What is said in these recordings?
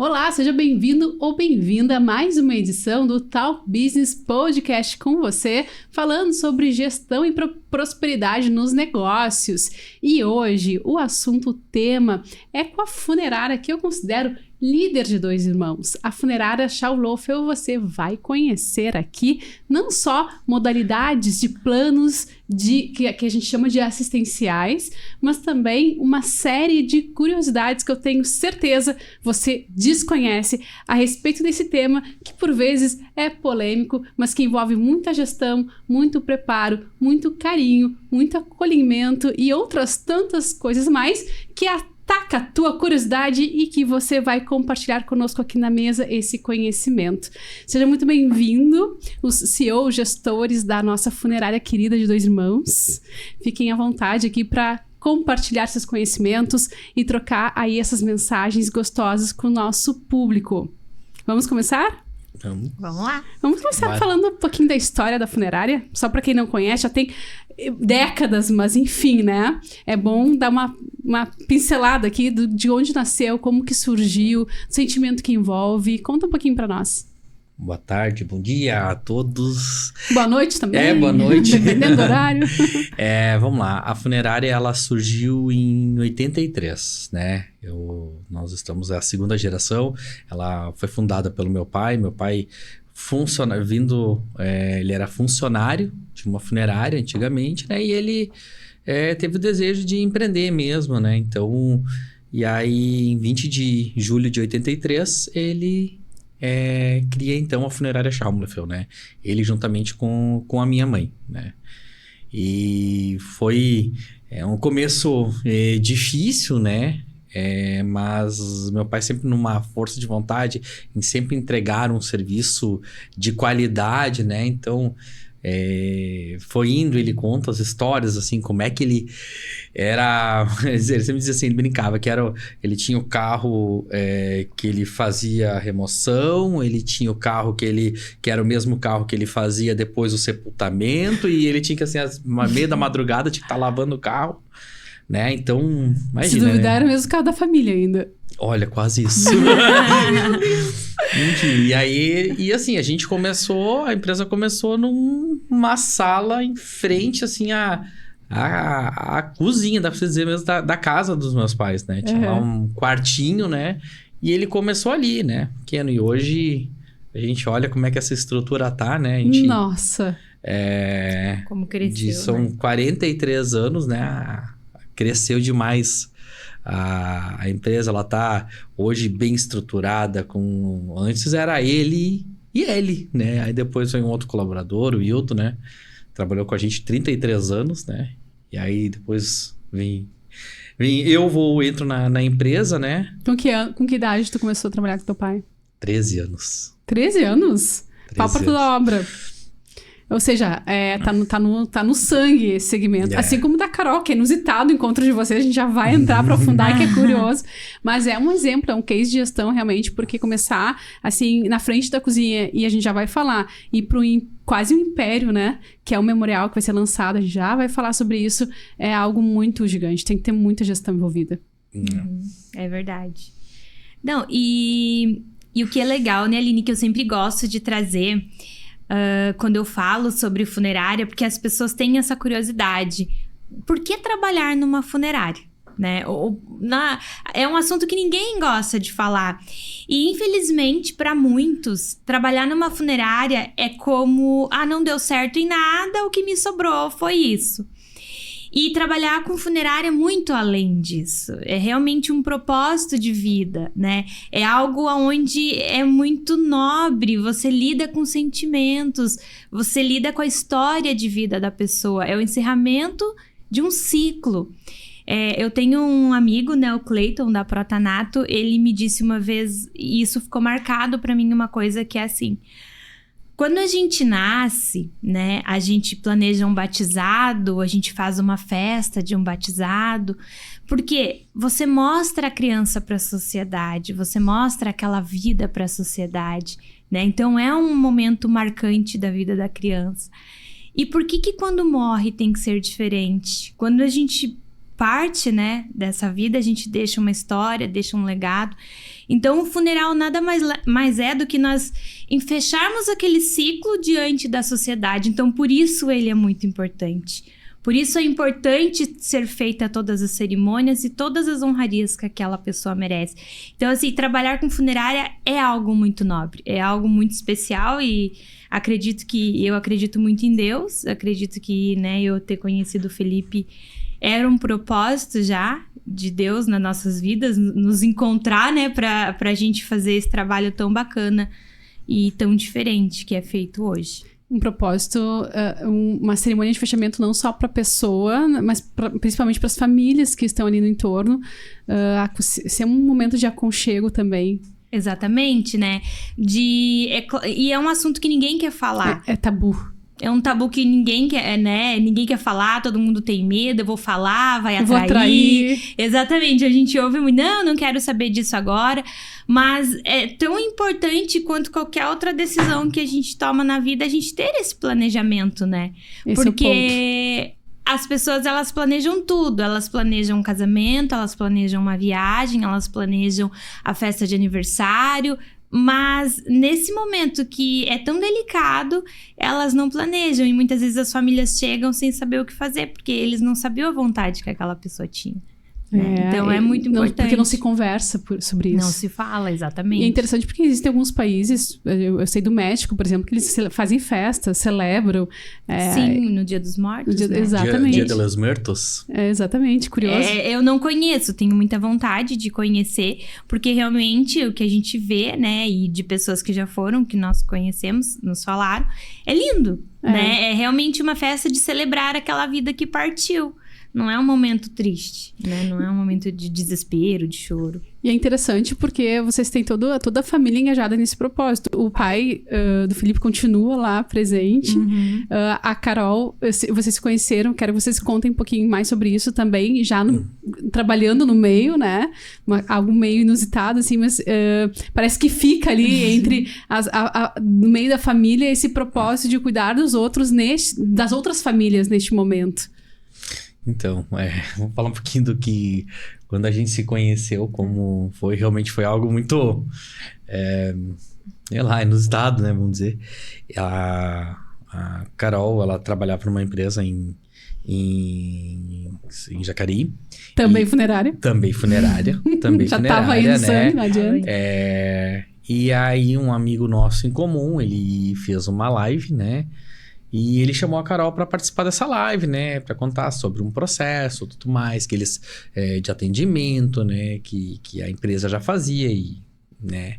Olá, seja bem-vindo ou bem-vinda a mais uma edição do Talk Business Podcast com você, falando sobre gestão e prosperidade nos negócios. E hoje o assunto, o tema é com a funerária que eu considero líder de dois irmãos, a funerária Schaulhofer. Você vai conhecer aqui não só modalidades de planos que a gente chama de assistenciais, mas também uma série de curiosidades que eu tenho certeza você desconhece a respeito desse tema, que por vezes é polêmico, mas que envolve muita gestão, muito preparo, muito carinho, muito acolhimento e outras tantas coisas mais que ataca a tua curiosidade e que você vai compartilhar conosco aqui na mesa esse conhecimento. Seja muito bem-vindo, os CEOs, gestores da nossa funerária querida de dois irmãos. Fiquem à vontade aqui para compartilhar seus conhecimentos e trocar aí essas mensagens gostosas com o nosso público. Vamos começar? Vamos lá. Vamos começar falando um pouquinho da história da funerária. Só para quem não conhece, já tem décadas, mas enfim, né? É bom dar uma pincelada aqui de onde nasceu, como que surgiu, o sentimento que envolve. Conta um pouquinho para nós. Boa tarde, bom dia a todos. Boa noite também. Boa noite. Dependendo do horário. Vamos lá. A funerária, ela surgiu em 83, né? Nós estamos a segunda geração. Ela foi fundada pelo meu pai. Meu pai ele era funcionário de uma funerária antigamente, né? E ele teve o desejo de empreender mesmo, né? Então, e aí em 20 de julho de 83, ele cria então a funerária Schaulhofer, né? Ele juntamente com a minha mãe, né? E foi um começo difícil, né? Mas meu pai sempre numa força de vontade em sempre entregar um serviço de qualidade, né? Então, foi indo, ele conta as histórias, assim, como é que ele era... Ele sempre dizia assim, ele brincava, ele tinha o carro que ele fazia remoção, ele tinha o carro que era o mesmo carro que ele fazia depois o sepultamento, e ele tinha que, assim, às meia da madrugada, tinha que estar lavando o carro, né? Então, imagina, se duvidar, né? Era o mesmo carro da família ainda. Olha, quase isso. E aí, e assim, a empresa começou numa sala em frente, assim, a cozinha, dá pra você dizer mesmo, da casa dos meus pais, né? Tinha lá um quartinho, né? E ele começou ali, né? Pequeno. E hoje a gente olha como é que essa estrutura tá, né? Nossa! Como cresceu, são 43 anos, né? Cresceu demais. A empresa, ela tá hoje bem estruturada, antes era ele e ele, né? Aí depois foi um outro colaborador, o Hilton, né? Trabalhou com a gente 33 anos, né? E aí depois entro na empresa, né? Com que idade tu começou a trabalhar com teu pai? 13 anos. 13 anos? Pau pra toda obra. Ou seja, tá no sangue esse segmento. Assim como da Carol, que é inusitado o encontro de vocês. A gente já vai entrar, aprofundar, que é curioso. Mas é um exemplo, é um case de gestão realmente, porque começar assim, na frente da cozinha, e a gente já vai falar, ir para quase um império, né? Que é o memorial que vai ser lançado, a gente já vai falar sobre isso. É algo muito gigante, tem que ter muita gestão envolvida. É verdade. Não, e o que é legal, né, Aline, que eu sempre gosto de trazer... quando eu falo sobre funerária, porque as pessoas têm essa curiosidade. Por que trabalhar numa funerária? Né? É um assunto que ninguém gosta de falar. E, infelizmente, para muitos, trabalhar numa funerária é como... não deu certo em nada, o que me sobrou foi isso. E trabalhar com funerária é muito além disso. É realmente um propósito de vida, né? É algo onde é muito nobre. Você lida com sentimentos, você lida com a história de vida da pessoa. É o encerramento de um ciclo. Eu tenho um amigo, né, o Clayton, da Protanato. Ele me disse uma vez, e isso ficou marcado para mim, uma coisa que é assim... Quando a gente nasce, né, a gente planeja um batizado, a gente faz uma festa de um batizado, porque você mostra a criança para a sociedade, você mostra aquela vida para a sociedade, né? Então é um momento marcante da vida da criança. E por que quando morre tem que ser diferente? Quando a gente parte, né, dessa vida, a gente deixa uma história, deixa um legado. Então, o funeral nada mais é do que nós fecharmos aquele ciclo diante da sociedade. Então, por isso ele é muito importante. Por isso é importante ser feita todas as cerimônias e todas as honrarias que aquela pessoa merece. Então, assim, trabalhar com funerária é algo muito nobre, é algo muito especial e eu acredito muito em Deus, acredito que, né, eu ter conhecido o Felipe era um propósito já de Deus nas nossas vidas, nos encontrar, né, pra gente fazer esse trabalho tão bacana e tão diferente que é feito hoje. Um propósito, uma cerimônia de fechamento não só para a pessoa, mas principalmente para as famílias que estão ali no entorno, ser um momento de aconchego também. Exatamente, né? E é um assunto que ninguém quer falar. É tabu. É um tabu que ninguém quer, né? Ninguém quer falar, todo mundo tem medo, eu vou falar, vai atrair. Vou atrair. Exatamente, a gente ouve muito, não quero saber disso agora. Mas é tão importante quanto qualquer outra decisão que a gente toma na vida, a gente ter esse planejamento, né? Porque as pessoas, elas planejam tudo. Elas planejam um casamento, elas planejam uma viagem, elas planejam a festa de aniversário. Mas nesse momento que é tão delicado, elas não planejam. E muitas vezes as famílias chegam sem saber o que fazer, porque eles não sabiam a vontade que aquela pessoa tinha. Então é muito importante. Porque não se conversa sobre isso. Não se fala, exatamente. E é interessante porque existem alguns países, eu sei do México, por exemplo, que eles fazem festas, celebram. Sim, no Dia dos Mortos. Né? Exatamente. Dia de los Muertos. Exatamente, curioso. Eu não conheço, tenho muita vontade de conhecer, porque realmente o que a gente vê, né, e de pessoas que já foram, que nós conhecemos, nos falaram, é lindo, né? É realmente uma festa de celebrar aquela vida que partiu. Não é um momento triste, né? Não é um momento de desespero, de choro. E é interessante porque vocês têm toda a família engajada nesse propósito. O pai do Felipe continua lá presente. Uhum. A Carol, vocês se conheceram. Quero que vocês contem um pouquinho mais sobre isso também. Já trabalhando no meio, né? Algo meio inusitado, assim. Mas parece que fica ali entre no meio da família esse propósito de cuidar dos outros, das outras famílias neste momento. Então, vamos falar um pouquinho do que... Quando a gente se conheceu, como realmente foi algo muito... sei lá, inusitado, né? Vamos dizer. A Carol, ela trabalhava numa empresa em Jacareí. Também funerária. Também funerária. Já estava aí no sangue, não adianta. E aí, um amigo nosso em comum, ele fez uma live, né? E ele chamou a Carol para participar dessa live, né? Para contar sobre um processo, tudo mais, que eles... de atendimento, né? Que a empresa já fazia, né?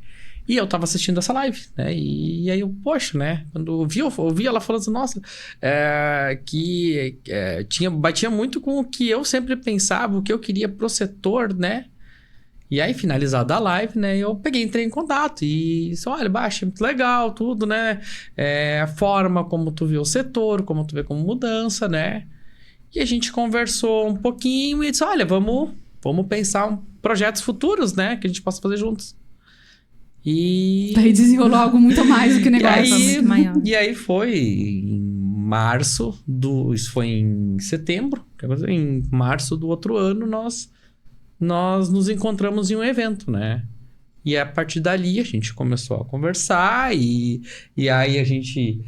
E eu tava assistindo essa live, né? E aí eu, poxa, né? Quando eu ouvi ela falando assim, nossa... batia muito com o que eu sempre pensava, o que eu queria pro setor, né? E aí, finalizada a live, né, eu entrei em contato e disse, olha, achei muito legal tudo, né, a forma como tu vê o setor, como tu vê como mudança, né, e a gente conversou um pouquinho e disse, olha, vamos pensar em projetos futuros, né, que a gente possa fazer juntos. E... Daí desenrolou algo muito mais do que negócio. E aí foi em março, isso foi em setembro, em março do outro ano, nós nos encontramos em um evento, né? E a partir dali a gente começou a conversar e aí a gente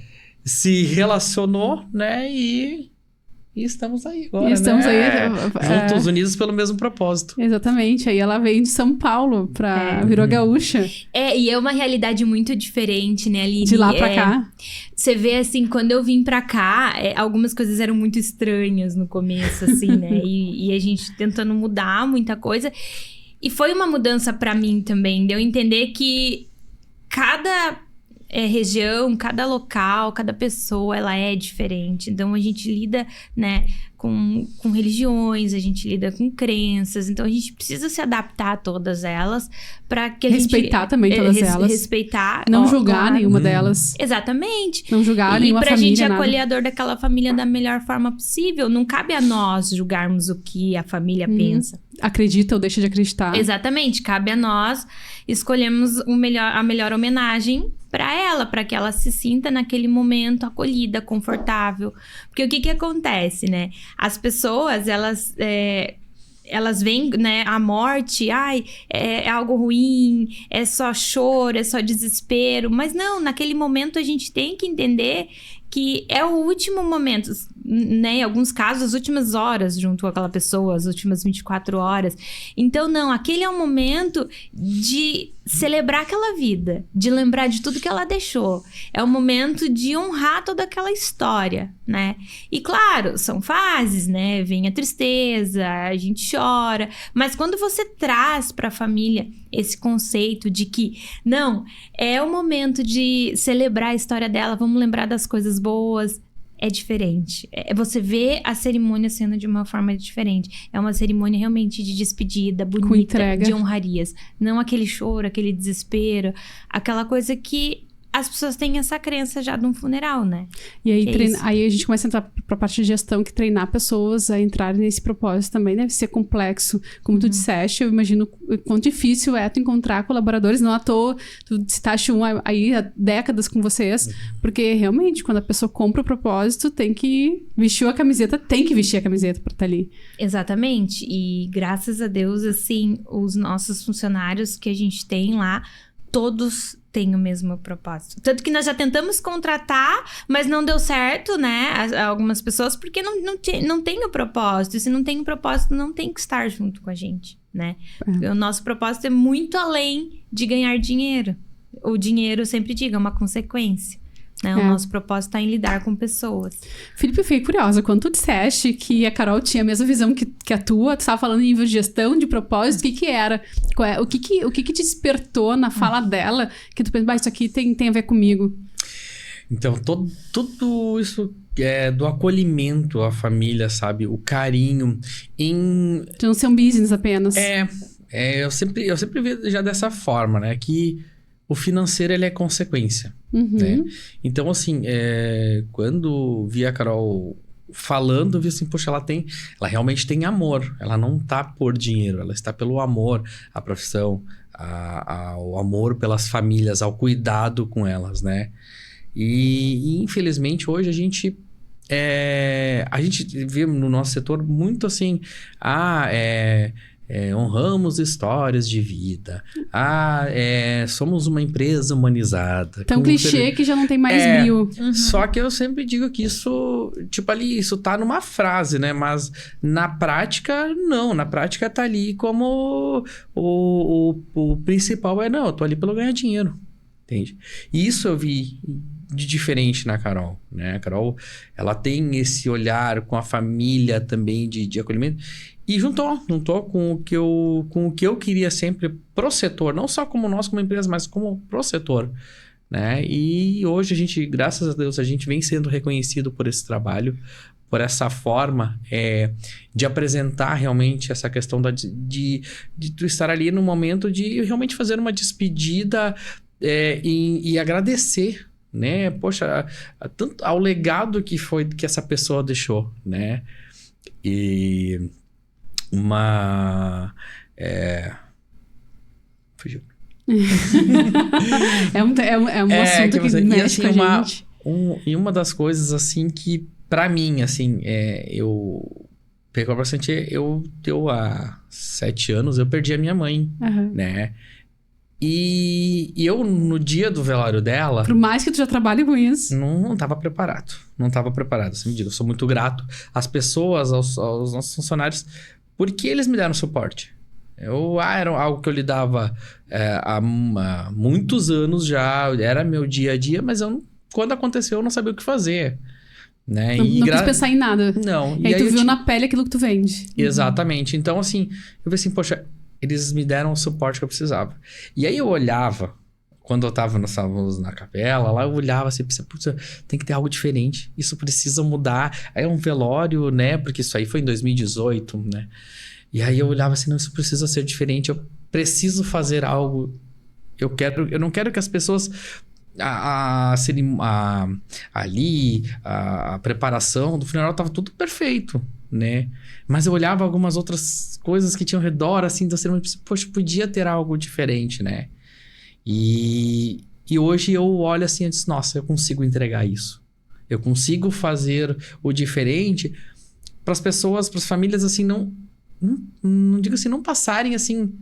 se relacionou, né? E estamos aí agora, estamos aí juntos, unidos pelo mesmo propósito. Exatamente. Aí ela veio de São Paulo virou gaúcha. E é uma realidade muito diferente, né, Aline? De lá pra cá. Você vê, assim, quando eu vim pra cá, algumas coisas eram muito estranhas no começo, assim, né? E a gente tentando mudar muita coisa. E foi uma mudança pra mim também, de eu entender que cada região, cada local, cada pessoa, ela é diferente. Então, a gente lida, né, com religiões, a gente lida com crenças. Então, a gente precisa se adaptar a todas elas para que a gente... Respeitar também todas elas. Respeitar. Não julgar nenhuma delas. Exatamente. Não julgar nenhuma família, E pra gente acolher a dor daquela família da melhor forma possível. Não cabe a nós julgarmos o que a família pensa. Acredita ou deixa de acreditar. Exatamente. Cabe a nós escolhermos a melhor homenagem para ela, para que ela se sinta naquele momento acolhida, confortável. Porque o que acontece, né? As pessoas, elas elas veem, né, a morte, é algo ruim, é só choro, é só desespero. Mas não, naquele momento a gente tem que entender que é o último momento, né? Em alguns casos, as últimas horas junto com aquela pessoa, as últimas 24 horas. Então, não, aquele é um momento de celebrar aquela vida, de lembrar de tudo que ela deixou. É um momento de honrar toda aquela história, né? E claro, são fases, né? Vem a tristeza, a gente chora. Mas quando você traz para a família esse conceito de que, não, é o momento de celebrar a história dela, vamos lembrar das coisas boas, é diferente. Você vê a cerimônia sendo de uma forma diferente. É uma cerimônia realmente de despedida, bonita, de honrarias. Não aquele choro, aquele desespero, aquela coisa que as pessoas têm essa crença já de um funeral, né? E aí, aí a gente começa a entrar pra parte de gestão, que treinar pessoas a entrarem nesse propósito também deve ser complexo. Como tu disseste, eu imagino o quão difícil é tu encontrar colaboradores. Não à toa, tu citaste um aí há décadas com vocês, porque realmente, quando a pessoa compra o propósito, tem que vestir a camiseta pra estar ali. Exatamente. E graças a Deus, assim, os nossos funcionários que a gente tem lá, todos têm o mesmo propósito. Tanto que nós já tentamos contratar, mas não deu certo, né? Algumas pessoas, porque não tem o propósito. E se não tem o propósito, não tem que estar junto com a gente, né? O nosso propósito é muito além de ganhar dinheiro. O dinheiro, eu sempre digo, é uma consequência. Né? O nosso propósito está em lidar com pessoas. Felipe, eu fiquei curiosa. Quando tu disseste que a Carol tinha a mesma visão que a tua, tu estava falando em nível de gestão, de propósito, o que era? O que te despertou na fala dela que tu pensa, isso aqui tem a ver comigo? Então, tudo isso do acolhimento à família, sabe? O carinho De não ser um business apenas. Eu sempre vi já dessa forma, né? Que o financeiro, ele é consequência, né? Então, assim, quando vi a Carol falando, eu vi assim, poxa, ela realmente tem amor. Ela não tá por dinheiro, ela está pelo amor à profissão, ao amor pelas famílias, ao cuidado com elas, né? E infelizmente, hoje a gente vê no nosso setor muito assim, honramos histórias de vida. Somos uma empresa humanizada. Tão clichê que já não tem mais brilho. Só que eu sempre digo que isso, tipo ali, isso tá numa frase, né? Mas na prática, não. Na prática tá ali como o principal não, eu tô ali pelo ganhar dinheiro. Entende? E isso eu vi de diferente na Carol, né? A Carol, ela tem esse olhar com a família também de acolhimento. E juntou com o que eu queria sempre pro setor, não só como nós como empresa, mas como pro setor, né? E hoje a gente, graças a Deus, a gente vem sendo reconhecido por esse trabalho, por essa forma de apresentar realmente essa questão de tu estar ali no momento de realmente fazer uma despedida e agradecer, né? Poxa, tanto ao legado que essa pessoa deixou, né? E fugiu. é um assunto que mexe com a gente. E uma das coisas, assim, que pra mim, assim, eu pegou bastante. Eu há 7 anos, eu perdi a minha mãe, né? E eu, no dia do velório dela... Por mais que tu já trabalhe com isso... Não tava preparado. Não tava preparado. Você me diga, eu sou muito grato às pessoas, aos nossos funcionários, porque eles me deram suporte. Era algo que eu lidava há muitos anos já, era meu dia a dia, mas quando aconteceu eu não sabia o que fazer. Né? Não quis pensar em nada. Não. E aí tu viu na pele aquilo que tu vende. Exatamente. Então, assim, eu falei assim, poxa... Eles me deram o suporte que eu precisava. E aí eu olhava, quando nós estávamos na capela, lá eu olhava assim, putz, tem que ter algo diferente. Isso precisa mudar. Aí é um velório, né? Porque isso aí foi em 2018, né? E aí eu olhava assim, não, isso precisa ser diferente. Eu preciso fazer algo. Eu não quero que as pessoas... A preparação do funeral estava tudo perfeito, né? Mas eu olhava algumas outras coisas que tinham ao redor, assim, da cerimônia, poxa, podia ter algo diferente, né? E hoje eu olho assim e disse, nossa, eu consigo entregar isso. Eu consigo fazer o diferente para as pessoas, para as famílias, assim, não digo assim, não passarem assim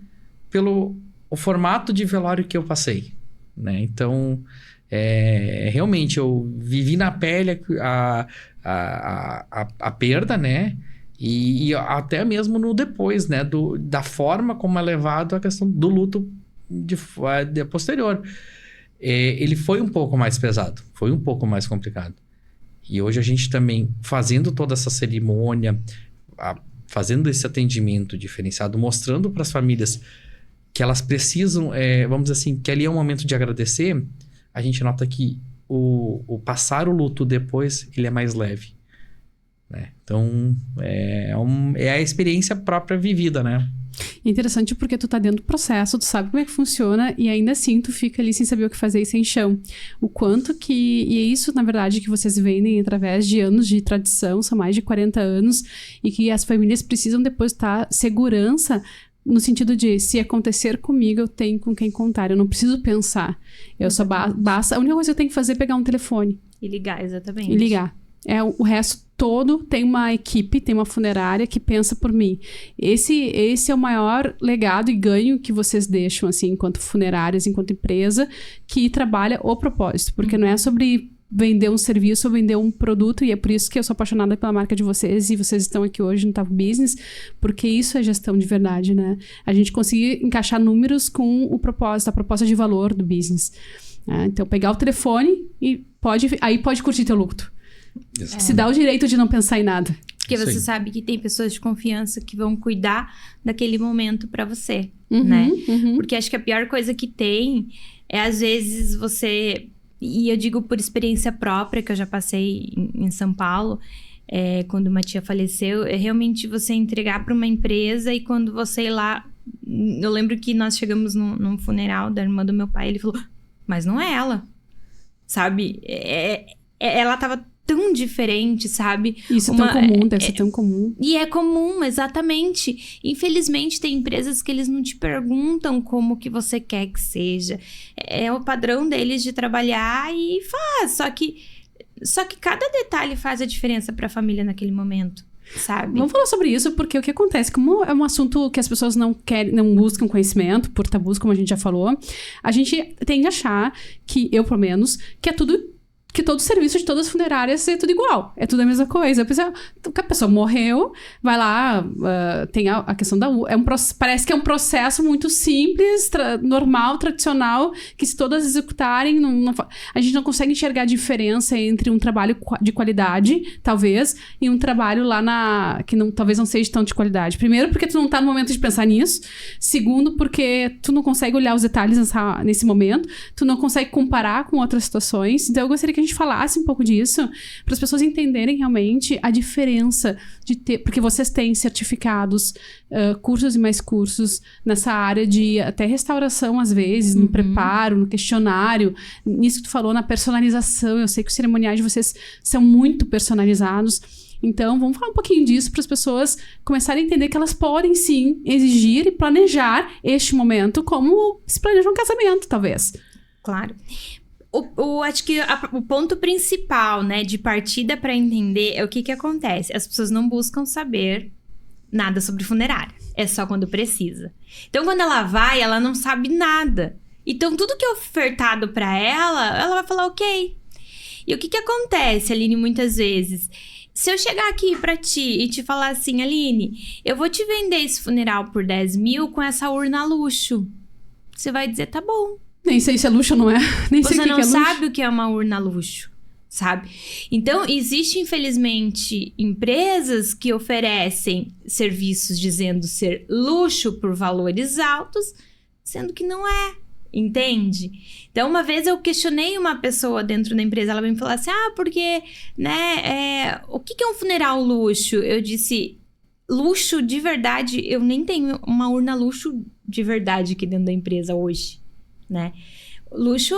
pelo o formato de velório que eu passei, né? Então, realmente eu vivi na pele a perda, né? E até mesmo no depois, né? Da forma como é levado a questão do luto de posterior. Ele foi um pouco mais pesado, foi um pouco mais complicado. E hoje a gente também, fazendo toda essa cerimônia, fazendo esse atendimento diferenciado, mostrando para as famílias que elas precisam, vamos dizer assim, que ali é um momento de agradecer, a gente nota que o passar o luto depois, ele é mais leve, né? Então, é a experiência própria vivida, né? Interessante porque tu tá dentro do processo, tu sabe como é que funciona e ainda assim tu fica ali sem saber o que fazer e sem chão. O quanto que... E é isso, na verdade, que vocês vendem através de anos de tradição, são mais de 40 anos, e que as famílias precisam depositar segurança no sentido de, se acontecer comigo, eu tenho com quem contar, eu não preciso pensar. Eu só basta... A única coisa que eu tenho que fazer é pegar um telefone. E ligar, exatamente. E ligar. O resto todo tem uma equipe, tem uma funerária que pensa por mim. Esse é o maior legado e ganho que vocês deixam, assim, enquanto funerárias, enquanto empresa, que trabalha o propósito. Porque não é sobre vender um serviço ou vender um produto, e é por isso que eu sou apaixonada pela marca de vocês, e vocês estão aqui hoje no Top Business, porque isso é gestão de verdade, né? A gente conseguir encaixar números com o propósito, a proposta de valor do business. Então, pegar o telefone e aí pode curtir teu luto. Se dá o direito de não pensar em nada. Porque você sabe que tem pessoas de confiança que vão cuidar daquele momento pra você, né? Porque acho que a pior coisa que tem é, às vezes, você... E eu digo por experiência própria, que eu já passei em São Paulo, quando uma tia faleceu, é realmente você entregar pra uma empresa e quando você ir lá... Eu lembro que nós chegamos num funeral da irmã do meu pai, ele falou, mas não é ela, sabe? Ela tava tão diferente, sabe? Isso é tão comum, deve ser tão comum. E é comum, exatamente. Infelizmente, tem empresas que eles não te perguntam como que você quer que seja. É o padrão deles de trabalhar e faz. Só que cada detalhe faz a diferença para a família naquele momento, sabe? Vamos falar sobre isso, porque o que acontece, como é um assunto que as pessoas não buscam conhecimento, por tabus, como a gente já falou, a gente tende a achar que, eu pelo menos, que todo serviço de todas as funerárias é tudo igual. É tudo a mesma coisa. A pessoa morreu, vai lá, tem a questão da... parece que é um processo muito simples, normal, tradicional, que se todas executarem, a gente não consegue enxergar a diferença entre um trabalho de qualidade, talvez, e um trabalho lá que talvez não seja tão de qualidade. Primeiro, porque tu não tá no momento de pensar nisso. Segundo, porque tu não consegue olhar os detalhes nesse momento. Tu não consegue comparar com outras situações. Então, eu gostaria que a gente falasse um pouco disso, para as pessoas entenderem realmente a diferença de ter... Porque vocês têm certificados, cursos e mais cursos nessa área de até restauração, às vezes, no preparo, no questionário, nisso que tu falou, na personalização. Eu sei que os cerimoniais de vocês são muito personalizados. Então, vamos falar um pouquinho disso para as pessoas começarem a entender que elas podem, sim, exigir e planejar este momento como se planeja um casamento, talvez. Claro. Acho que o ponto principal, né, de partida para entender é o que acontece. As pessoas não buscam saber nada sobre funerária. É só quando precisa. Então, quando ela vai, ela não sabe nada. Então, tudo que é ofertado para ela vai falar ok. E o que acontece, Aline, muitas vezes? Se eu chegar aqui pra ti e te falar assim, Aline, eu vou te vender esse funeral por 10 mil com essa urna luxo. Você vai dizer, tá bom. Nem sei se é luxo ou não é. Nem sei Você não que é luxo. sabe o que é uma urna luxo, sabe? Então, existe, infelizmente, empresas que oferecem serviços dizendo ser luxo por valores altos, sendo que não é, entende? Então, uma vez eu questionei uma pessoa dentro da empresa, ela me falou assim, porque, né, o que é um funeral luxo? Eu disse, luxo de verdade, eu nem tenho uma urna luxo de verdade aqui dentro da empresa hoje. Né? Luxo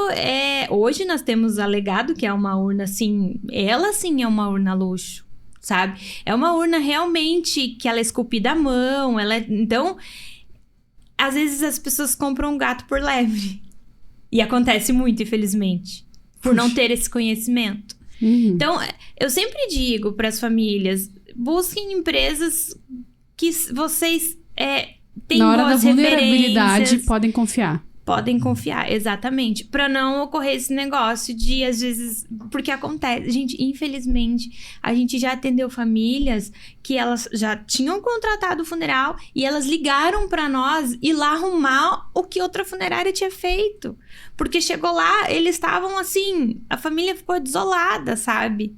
hoje nós temos alegado que é uma urna assim, ela sim é uma urna luxo, sabe? É uma urna realmente que ela é esculpida à mão, então, às vezes as pessoas compram um gato por lebre. E acontece muito, infelizmente, por não ter esse conhecimento. Então, eu sempre digo para as famílias, busquem empresas que vocês têm Na hora da boas vulnerabilidade, referências. podem confiar. Podem confiar, exatamente. Pra não ocorrer esse negócio de, às vezes... Porque acontece, gente, infelizmente, a gente já atendeu famílias que elas já tinham contratado o funeral e elas ligaram pra nós ir lá arrumar o que outra funerária tinha feito. Porque chegou lá, eles estavam assim... A família ficou desolada, sabe?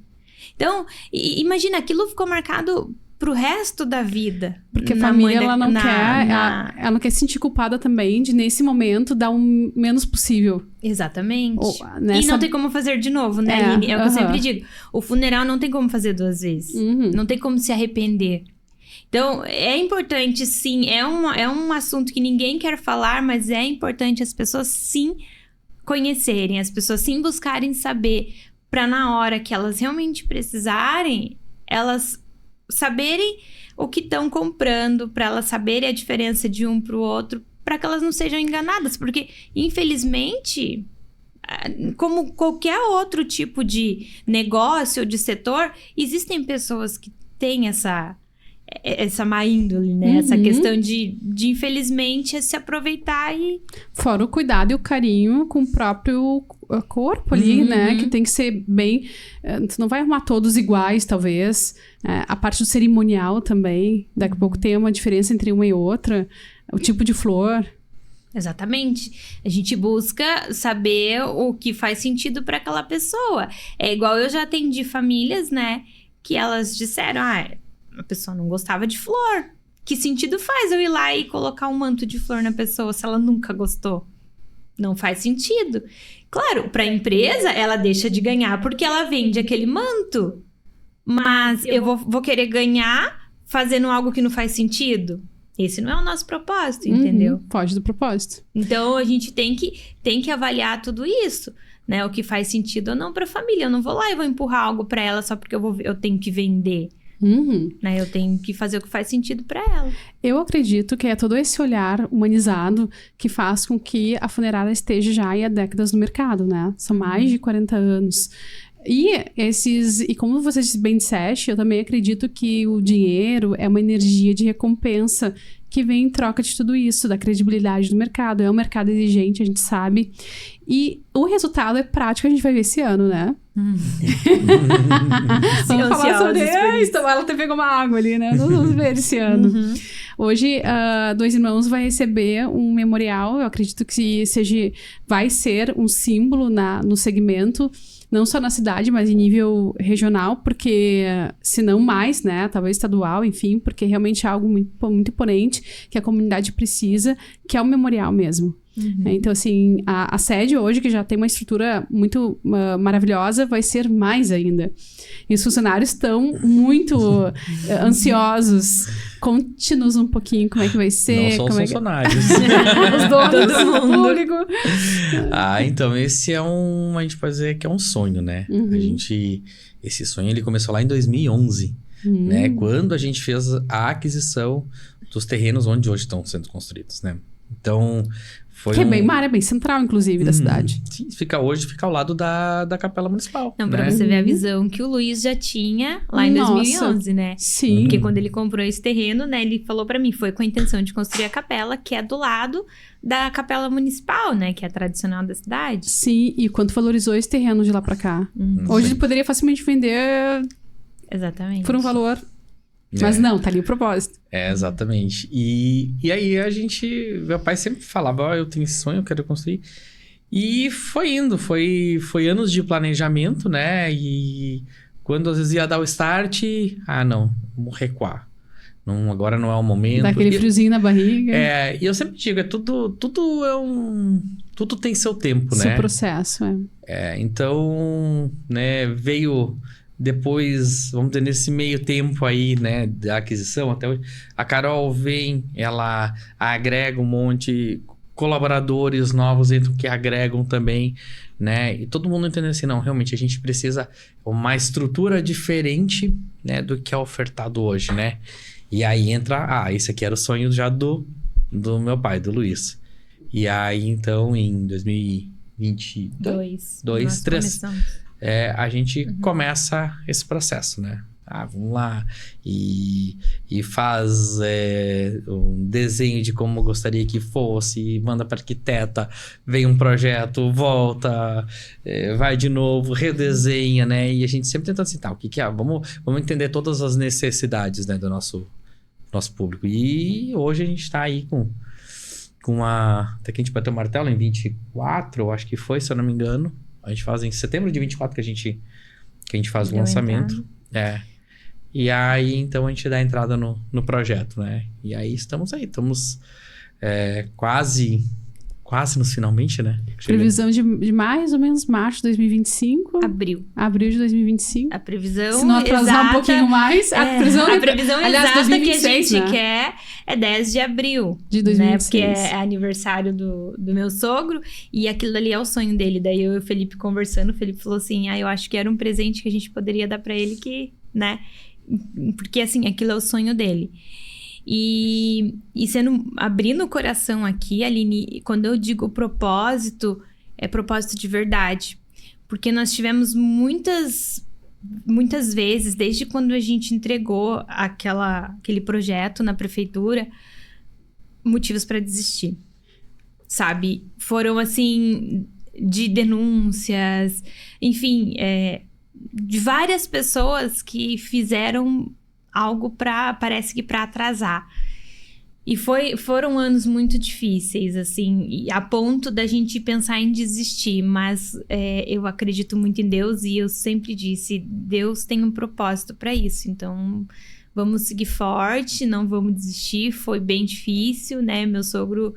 Então, imagina, aquilo ficou marcado... pro resto da vida. Porque a família, ela não quer se sentir culpada também de, nesse momento, dar o menos possível. Exatamente. Nessa... E não tem como fazer de novo, né, Aline? É o que eu sempre digo. O funeral não tem como fazer 2 vezes. Não tem como se arrepender. Então, é importante, sim. É um assunto que ninguém quer falar, mas é importante as pessoas, sim, conhecerem. As pessoas, sim, buscarem saber. Pra, na hora que elas realmente precisarem, elas... saberem o que estão comprando, para elas saberem a diferença de um para o outro, para que elas não sejam enganadas, porque infelizmente, como qualquer outro tipo de negócio ou de setor, existem pessoas que têm essa má índole, né? Essa questão de infelizmente se aproveitar e... Fora o cuidado e o carinho com o próprio corpo ali, né? Que tem que ser bem... Tu não vai arrumar todos iguais, talvez. A parte do cerimonial também. Daqui a pouco tem uma diferença entre uma e outra. O tipo de flor. Exatamente. A gente busca saber o que faz sentido para aquela pessoa. É igual eu já atendi famílias, né? Que elas disseram, a pessoa não gostava de flor. Que sentido faz eu ir lá e colocar um manto de flor na pessoa se ela nunca gostou? Não faz sentido. Claro, para a empresa, ela deixa de ganhar porque ela vende aquele manto. Mas eu vou querer ganhar fazendo algo que não faz sentido? Esse não é o nosso propósito, entendeu? Foge do propósito. Então, a gente tem que avaliar tudo isso, né? O que faz sentido ou não para a família. Eu não vou lá e vou empurrar algo para ela só porque eu tenho que vender. Né? Eu tenho que fazer o que faz sentido para ela. Eu acredito que é todo esse olhar humanizado que faz com que a funerária esteja já há décadas no mercado, né? São mais de 40 anos. E como você bem disseste, eu também acredito que o dinheiro é uma energia de recompensa que vem em troca de tudo isso, da credibilidade do mercado. É um mercado exigente, a gente sabe. E o resultado é prático, a gente vai ver esse ano, né? Vamos falar sobre isso. Ela até pegou uma água ali, né? Nós vamos ver esse ano. Hoje, Dois Irmãos vai receber um memorial. Eu acredito que vai ser um símbolo no segmento. Não só na cidade, mas em nível regional, porque se não mais, né, talvez estadual, enfim, porque realmente é algo muito imponente que a comunidade precisa, que é o memorial mesmo. Então, assim, a sede hoje, que já tem uma estrutura muito maravilhosa, vai ser mais ainda. E os funcionários estão muito ansiosos. Conte-nos um pouquinho como é que vai ser. Não são os funcionários. Os donos do público. Então esse a gente pode dizer que é um sonho, né? Esse sonho, ele começou lá em 2011, né? Quando a gente fez a aquisição dos terrenos onde hoje estão sendo construídos, né? Então... Que é bem uma área bem central, inclusive, da cidade. Sim, fica ao lado da Capela Municipal. Não, pra você ver a visão que o Luiz já tinha lá em 2011, né? Sim. Porque quando ele comprou esse terreno, né? Ele falou pra mim, foi com a intenção de construir a capela, que é do lado da Capela Municipal, né? Que é a tradicional da cidade. Sim, e quanto valorizou esse terreno de lá pra cá. Hoje ele poderia facilmente vender... Exatamente. Por um valor... Mas não, tá ali o propósito. Exatamente. E aí meu pai sempre falava, eu tenho esse sonho, eu quero construir. E foi indo, foi anos de planejamento, né? E quando às vezes ia dar o start, não, vamos recuar. Não, agora não é o momento. Dá aquele friozinho na barriga. E eu sempre digo, tudo tem seu tempo, né? Seu processo, então, né, veio... Depois, vamos ter nesse meio tempo aí, né, da aquisição até hoje, a Carol vem, ela agrega um monte, colaboradores novos entram que agregam também, né, e todo mundo entende assim, não, realmente a gente precisa uma estrutura diferente, né, do que é ofertado hoje, né, e aí entra, esse aqui era o sonho já do meu pai, do Luiz, e aí então em 2022, 2023, a gente começa esse processo, né? Vamos lá. E faz um desenho de como gostaria que fosse, manda para arquiteta, vem um projeto, volta, vai de novo, redesenha, né? E a gente sempre tenta assim, o que é? Vamos entender todas as necessidades, né, do nosso público. E hoje a gente está aí com até que a gente bateu o martelo em 24, eu acho que foi, se eu não me engano. A gente faz em setembro de 24 que a gente faz o lançamento. E aí, então, a gente dá a entrada no projeto, né? E aí, estamos quase nos finalmente, né? Previsão de mais ou menos março de 2025. Abril de 2025. A previsão se não atrasar exata, um pouquinho mais, a previsão aliás, exata 2026, que a gente né? quer é 10 de abril. De 2026. Né? Porque é aniversário do meu sogro e aquilo ali é o sonho dele. Daí eu e o Felipe conversando, o Felipe falou assim, eu acho que era um presente que a gente poderia dar pra ele que, né? Porque, assim, aquilo é o sonho dele. E abrindo o coração aqui, Aline, quando eu digo propósito, é propósito de verdade. Porque nós tivemos muitas vezes, desde quando a gente entregou aquele projeto na prefeitura, motivos para desistir. Sabe? Foram, assim, de denúncias, enfim, de várias pessoas que fizeram algo parece que para atrasar. E foram anos muito difíceis, assim, a ponto da gente pensar em desistir. Mas eu acredito muito em Deus e eu sempre disse, Deus tem um propósito para isso. Então, vamos seguir forte, não vamos desistir. Foi bem difícil, né? Meu sogro...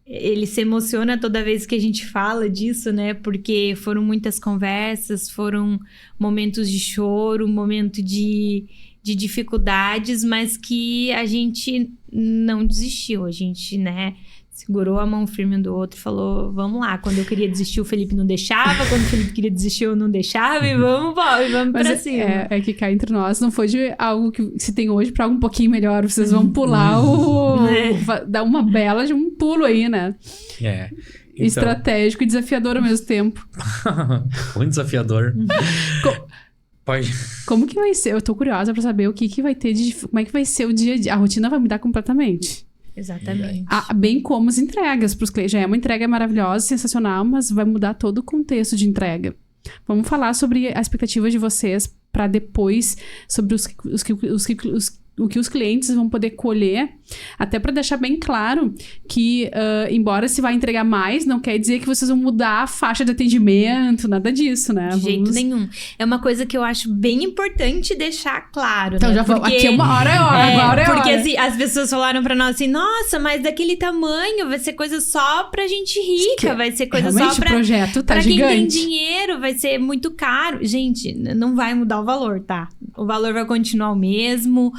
ele se emociona toda vez que a gente fala disso, né? Porque foram muitas conversas, foram momentos de choro, momento de dificuldades, mas que a gente não desistiu. A gente, né, segurou a mão firme um do outro e falou, vamos lá. Quando eu queria desistir, o Felipe não deixava. Quando o Felipe queria desistir, eu não deixava. E vamos pra cima. É que cá entre nós não foi de algo que se tem hoje pra algo um pouquinho melhor. Vocês vão pular dar uma bela de um pulo aí, né? Então... Estratégico e desafiador ao mesmo tempo. Muito desafiador. Como que vai ser? Eu tô curiosa pra saber o que vai ter como é que vai ser o dia a dia. A rotina vai mudar completamente. Exatamente. Bem como as entregas para os clientes. Já é uma entrega maravilhosa, sensacional, mas vai mudar todo o contexto de entrega. Vamos falar sobre a expectativa de vocês para depois, sobre o que os clientes vão poder colher, até para deixar bem claro que, embora se vai entregar mais, não quer dizer que vocês vão mudar a faixa de atendimento, nada disso, né? De jeito nenhum. É uma coisa que eu acho bem importante deixar claro, então, né? já vamos, aqui uma hora é hora, agora é hora. Porque assim, as pessoas falaram pra nós assim, nossa, mas daquele tamanho vai ser coisa só pra gente rica, vai ser coisa só pra... o projeto tá pra gigante. Quem tem dinheiro, vai ser muito caro. Gente, não vai mudar o valor, tá? O valor vai continuar o mesmo.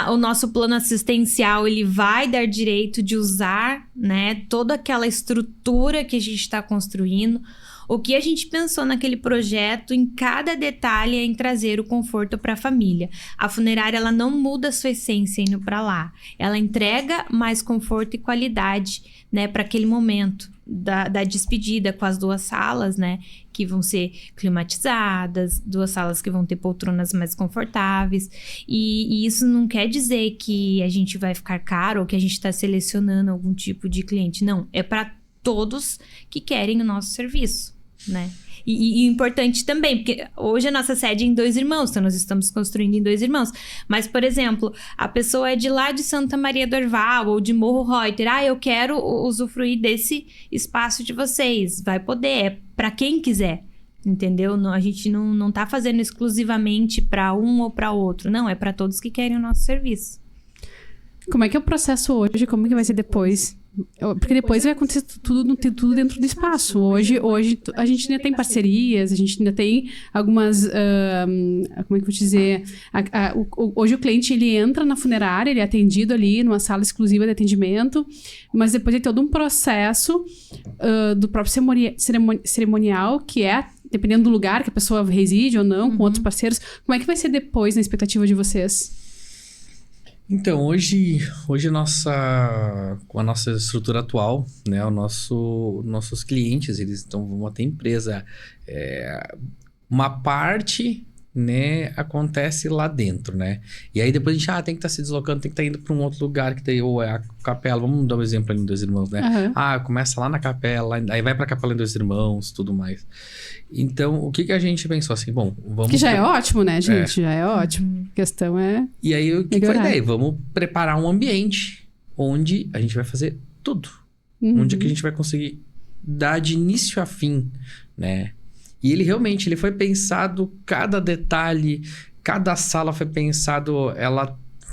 O nosso plano assistencial, ele vai dar direito de usar, né, toda aquela estrutura que a gente está construindo. O que a gente pensou naquele projeto, em cada detalhe, é em trazer o conforto para a família. A funerária, ela não muda a sua essência indo para lá. Ela entrega mais conforto e qualidade, né, para aquele momento da despedida, com as 2 salas, né, que vão ser climatizadas, 2 salas que vão ter poltronas mais confortáveis. E isso não quer dizer que a gente vai ficar caro ou que a gente está selecionando algum tipo de cliente. Não, é para todos que querem o nosso serviço, né? E importante também, porque hoje a nossa sede é em 2 Irmãos, então nós estamos construindo em 2 Irmãos. Mas, por exemplo, a pessoa é de lá de Santa Maria do Orval ou de Morro Reuter. Eu quero usufruir desse espaço de vocês. Vai poder, é para quem quiser, entendeu? A gente não tá fazendo exclusivamente para um ou para outro. Não, é para todos que querem o nosso serviço. Como é que é o processo hoje? Como que vai ser depois? Porque depois vai acontecer tudo dentro do espaço. Hoje a gente ainda tem parcerias, a gente ainda tem algumas... como é que eu vou dizer? Hoje o cliente, ele entra na funerária, ele é atendido ali numa sala exclusiva de atendimento, mas depois tem todo um processo do próprio cerimonial, que é, dependendo do lugar que a pessoa reside ou não, com outros parceiros. Como é que vai ser depois, na expectativa de vocês? Então, hoje com a nossa estrutura atual, né, nossos clientes, eles vão ter empresa. Uma parte né, acontece lá dentro, né? E aí depois a gente, tem que estar se deslocando, tem que estar indo para um outro lugar, que daí, ou é a capela, vamos dar um exemplo ali em Dois Irmãos, né? Começa lá na capela, aí vai pra capela em Dois Irmãos, tudo mais. Então, o que a gente pensou assim, bom, vamos... Que já é ótimo, né, gente? Já é ótimo. A questão é... E aí, o que foi a ideia? Vamos preparar um ambiente onde a gente vai fazer tudo. Onde que a gente vai conseguir dar de início a fim, né? E ele realmente, ele foi pensado, cada detalhe, cada sala foi pensado,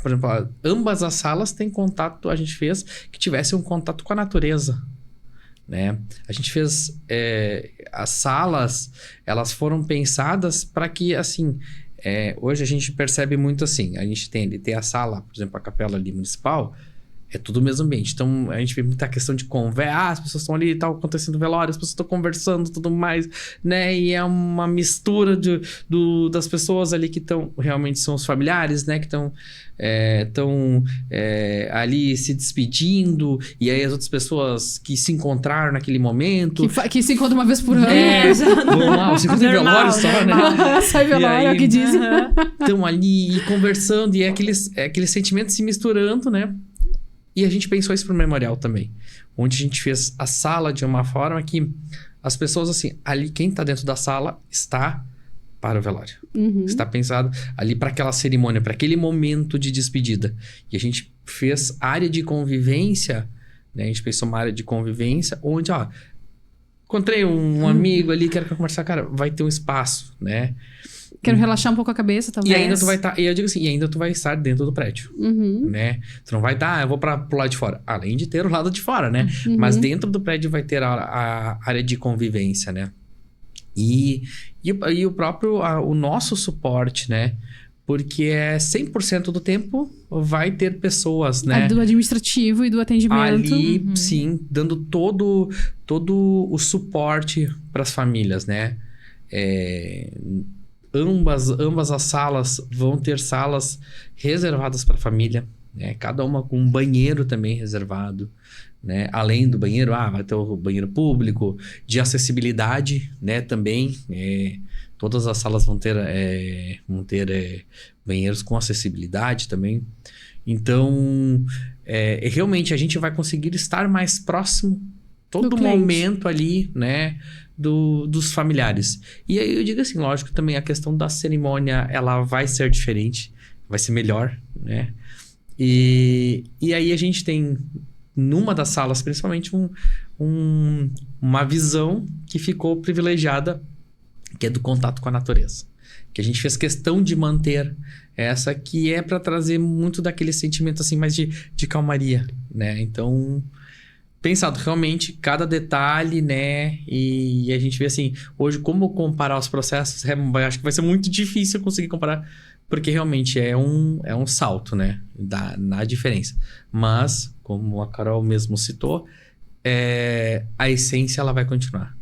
por exemplo, ambas as salas têm contato, a gente fez que tivesse um contato com a natureza, né? A gente fez, as salas, elas foram pensadas para que, assim, hoje a gente percebe muito assim, a gente tem a sala, por exemplo, a capela ali municipal, é tudo o mesmo ambiente. Então, a gente vê muita questão de conversa. As pessoas estão ali e tal, acontecendo velório, as pessoas estão conversando tudo mais, né? E é uma mistura das pessoas ali que estão... Realmente são os familiares, né? Que estão ali se despedindo. E aí, as outras pessoas que se encontraram naquele momento... Que se encontram uma vez por ano. Vamos lá, se encontram em velório só, né? Sai velório, é o que dizem. Estão ali conversando e aqueles sentimentos se misturando, né? E a gente pensou isso pro memorial também. Onde a gente fez a sala de uma forma que as pessoas, assim, ali quem tá dentro da sala está para o velório. Está pensado ali para aquela cerimônia, para aquele momento de despedida. E a gente fez área de convivência, né? A gente pensou uma área de convivência onde, encontrei um amigo ali, quero conversar, cara, vai ter um espaço, né? Quero relaxar um pouco a cabeça, talvez. E ainda tu vai estar... E eu digo assim, e ainda tu vai estar dentro do prédio, né? Tu não vai estar, eu vou pro lado de fora. Além de ter o lado de fora, né? Mas dentro do prédio vai ter a área de convivência, né? E o próprio... o nosso suporte, né? Porque 100% do tempo vai ter pessoas, né? Do administrativo e do atendimento. Ali, sim, dando todo o suporte para as famílias, né? Ambas as salas vão ter salas reservadas para a família, né? Cada uma com um banheiro também reservado, né? Além do banheiro, vai ter o banheiro público, de acessibilidade, né? Também, todas as salas vão ter banheiros com acessibilidade também. Então, realmente a gente vai conseguir estar mais próximo todo momento ali, né? Dos familiares. E aí eu digo assim, lógico, também a questão da cerimônia, ela vai ser diferente, vai ser melhor, né? E aí a gente tem, numa das salas, principalmente, uma visão que ficou privilegiada, que é do contato com a natureza. Que a gente fez questão de manter essa, que é para trazer muito daquele sentimento, assim, mais de calmaria, né? Então... pensado realmente cada detalhe, né? E a gente vê assim, hoje como comparar os processos, acho que vai ser muito difícil conseguir comparar, porque realmente é um salto, né? Na diferença. Mas, como a Carol mesmo citou, a essência ela vai continuar.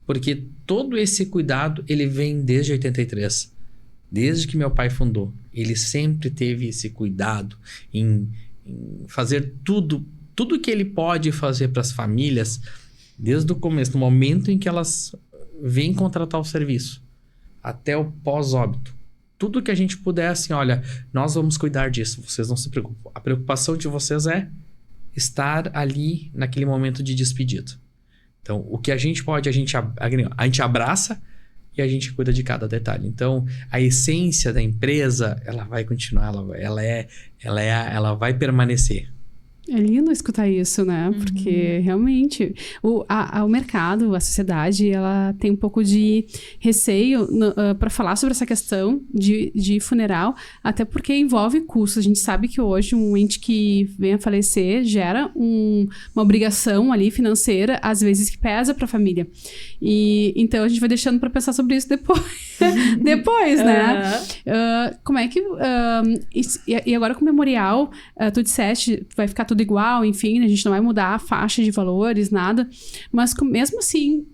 Porque todo esse cuidado, ele vem desde 83. Desde que meu pai fundou. Ele sempre teve esse cuidado em fazer tudo que ele pode fazer para as famílias, desde o começo, no momento em que elas vêm contratar o serviço, até o pós-óbito. Tudo que a gente puder, assim, olha, nós vamos cuidar disso, vocês não se preocupem. A preocupação de vocês é estar ali naquele momento de despedida. Então, o que a gente pode, a gente abraça e a gente cuida de cada detalhe. Então, a essência da empresa, ela vai continuar, ela vai permanecer. É lindo escutar isso, né? Porque realmente o mercado, a sociedade, ela tem um pouco de receio para falar sobre essa questão de funeral, até porque envolve custos. A gente sabe que hoje um ente que vem a falecer gera uma obrigação ali financeira, às vezes que pesa para a família. E então a gente vai deixando para pensar sobre isso depois, né? Como é que... e agora com o memorial, tu disseste, vai ficar tudo igual, enfim, a gente não vai mudar a faixa de valores, nada. Mas mesmo assim,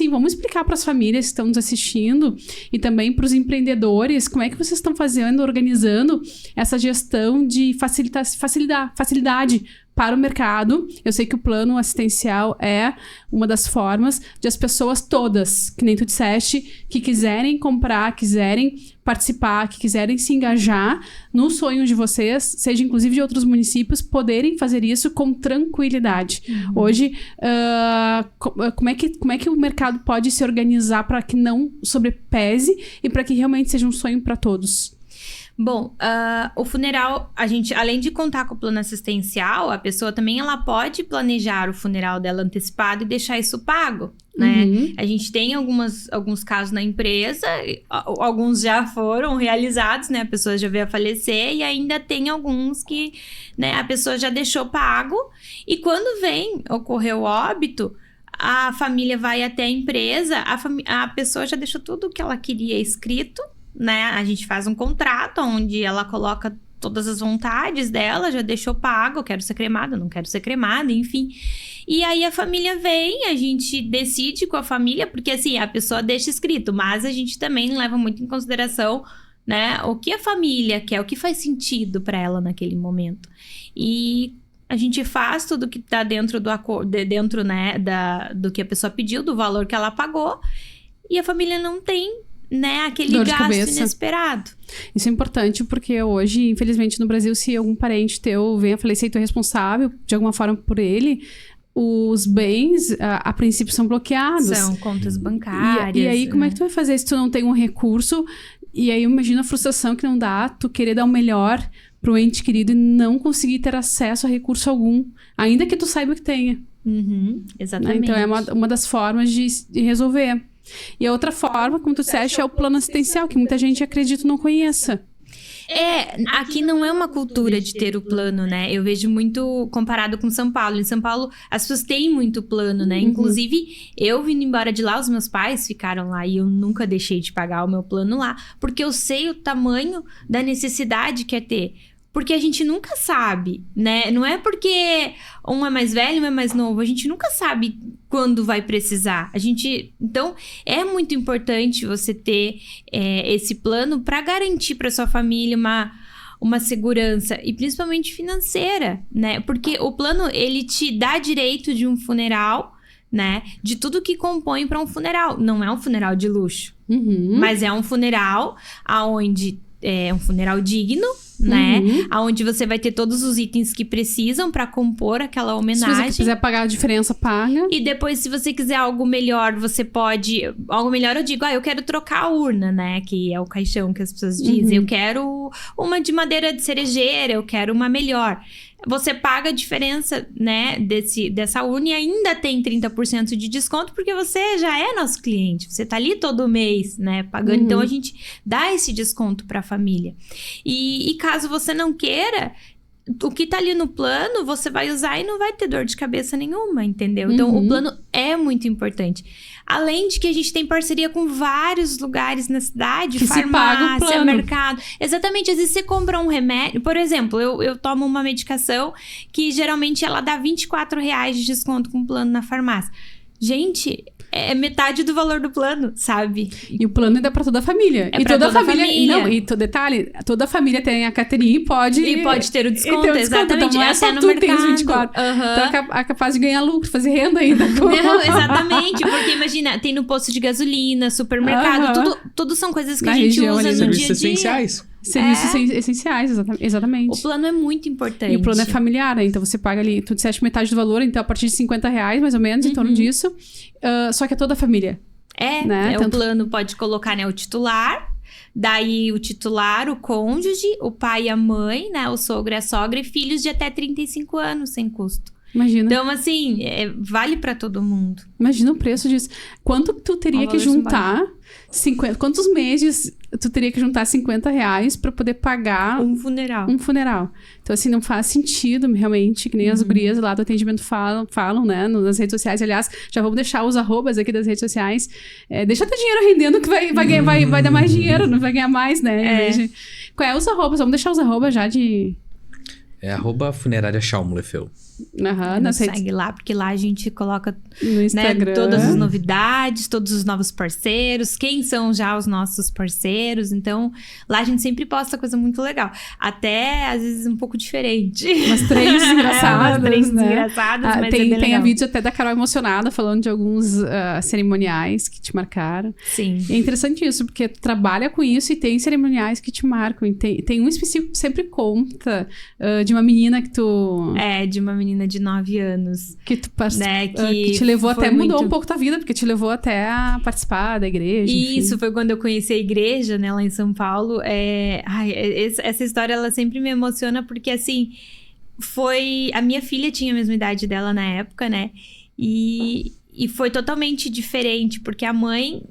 vamos explicar para as famílias que estão nos assistindo e também para os empreendedores, como é que vocês estão fazendo, organizando essa gestão de facilidade para o mercado. Eu sei que o plano assistencial é uma das formas de as pessoas todas, que nem tu disseste, que quiserem comprar, quiserem participar, que quiserem se engajar no sonho de vocês, seja inclusive de outros municípios, poderem fazer isso com tranquilidade. Hoje, como é que o mercado pode se organizar para que não sobrepese e para que realmente seja um sonho para todos? Bom, o funeral, a gente, além de contar com o plano assistencial, a pessoa também ela pode planejar o funeral dela antecipado e deixar isso pago, né? A gente tem alguns casos na empresa, alguns já foram realizados, né? A pessoa já veio a falecer e ainda tem alguns que, né, a pessoa já deixou pago. E quando ocorreu o óbito, a família vai até a empresa, a pessoa já deixou tudo o que ela queria escrito, né? A gente faz um contrato onde ela coloca todas as vontades dela, já deixou pago, eu quero ser cremada, não quero ser cremada, enfim. E aí a família vem, a gente decide com a família, porque assim, a pessoa deixa escrito, mas a gente também leva muito em consideração, né, o que a família quer, o que faz sentido para ela naquele momento. E a gente faz tudo que tá dentro do acordo, dentro, né, do que a pessoa pediu, do valor que ela pagou, e a família não tem, né, aquele gasto inesperado. Isso é importante porque hoje, infelizmente, no Brasil, se algum parente teu vem a falecer e tu é responsável de alguma forma por ele, os bens, a princípio, são bloqueados. São contas bancárias. E aí, como é que tu vai fazer se tu não tem um recurso? E aí, imagina a frustração que não dá, tu querer dar o melhor pro ente querido e não conseguir ter acesso a recurso algum, ainda que tu saiba que tenha. Exatamente. Então, é uma das formas de resolver. E a outra forma, como tu disseste, é o plano assistencial, que muita gente, acredito, não conheça. Aqui não é uma cultura de ter o plano, né? Eu vejo muito comparado com São Paulo. Em São Paulo, as pessoas têm muito plano, né? Inclusive, eu vindo embora de lá, os meus pais ficaram lá e eu nunca deixei de pagar o meu plano lá, porque eu sei o tamanho da necessidade que é ter. Porque a gente nunca sabe, né? Não é porque um é mais velho, um é mais novo. A gente nunca sabe quando vai precisar. Então, é muito importante você ter esse plano para garantir para sua família uma segurança. E principalmente financeira, né? Porque o plano, ele te dá direito de um funeral, né? De tudo que compõe para um funeral. Não é um funeral de luxo. Mas é um funeral onde é um funeral digno, né? Onde você vai ter todos os itens que precisam para compor aquela homenagem. Se você quiser pagar a diferença, paga. E depois, se você quiser algo melhor, você pode... Algo melhor, eu digo, eu quero trocar a urna, né? Que é o caixão que as pessoas dizem. Eu quero uma de madeira de cerejeira, eu quero uma melhor. Você paga a diferença, né, dessa urna e ainda tem 30% de desconto, porque você já é nosso cliente. Você tá ali todo mês, né, pagando. Então, a gente dá esse desconto para a família. E caso você não queira, o que tá ali no plano, você vai usar e não vai ter dor de cabeça nenhuma, entendeu? Então, o plano é muito importante. Além de que a gente tem parceria com vários lugares na cidade, que farmácia, mercado. Exatamente, às vezes você compra um remédio. Por exemplo, eu tomo uma medicação que geralmente ela dá R$24 de desconto com plano na farmácia. Gente, é metade do valor do plano, sabe? E o plano é pra toda a família. É pra toda a família. Não, e detalhe, toda a família tem a carteirinha e pode ter o desconto. Exatamente. Então, não é só no tu mercado. Tem os 24. Então é capaz de ganhar lucro, fazer renda ainda. Não, exatamente. Porque imagina, tem no posto de gasolina, supermercado, tudo são coisas que a gente usa no dia a dia. Serviços essenciais. Serviços essenciais, exatamente. O plano é muito importante. E o plano é familiar, né? Então você paga ali, tu disseste metade do valor, então a partir de R$50, mais ou menos, em torno disso. Só que é toda a família. Né? O plano pode colocar, né, o titular, daí o titular, o cônjuge, o pai e a mãe, né, o sogro e a sogra, e filhos de até 35 anos, sem custo. Imagina. Então, assim, vale pra todo mundo. Imagina o preço disso. Quanto tu teria que juntar? 50, quantos meses tu teria que juntar R$50 pra poder pagar um funeral? Então, assim, não faz sentido, realmente, que nem as gurias lá do atendimento falam, né, nas redes sociais. Aliás, já vamos deixar os arrobas aqui das redes sociais. Deixa teu dinheiro rendendo que vai dar mais dinheiro, não vai ganhar mais, né? Qual é os arrobas? Vamos deixar os arrobas já de... É @funerária Schaumleffel. Aham, Nos segue lá, porque lá a gente coloca no Instagram. todas as novidades, todos os novos parceiros, quem são já os nossos parceiros. Então, lá a gente sempre posta coisa muito legal. Até, às vezes, um pouco diferente. Umas trends engraçadas, umas trends né? engraçadas, mas tem, é bem tem a legal. vídeo até da Carol emocionada, falando de alguns cerimoniais que te marcaram. Sim. É interessante isso, porque tu trabalha com isso e tem cerimoniais que te marcam. E tem um específico que sempre conta de uma menina que tu... De uma menina de 9 anos. Que tu Né, que te levou foi até, mudou muito- um pouco tua vida, porque te levou até a participar da igreja. E isso enfim. foi quando eu conheci a igreja, né, lá em São Paulo. Essa história, ela sempre me emociona, porque, assim, a minha filha tinha a mesma idade dela na época, né? E foi totalmente diferente, porque a mãe...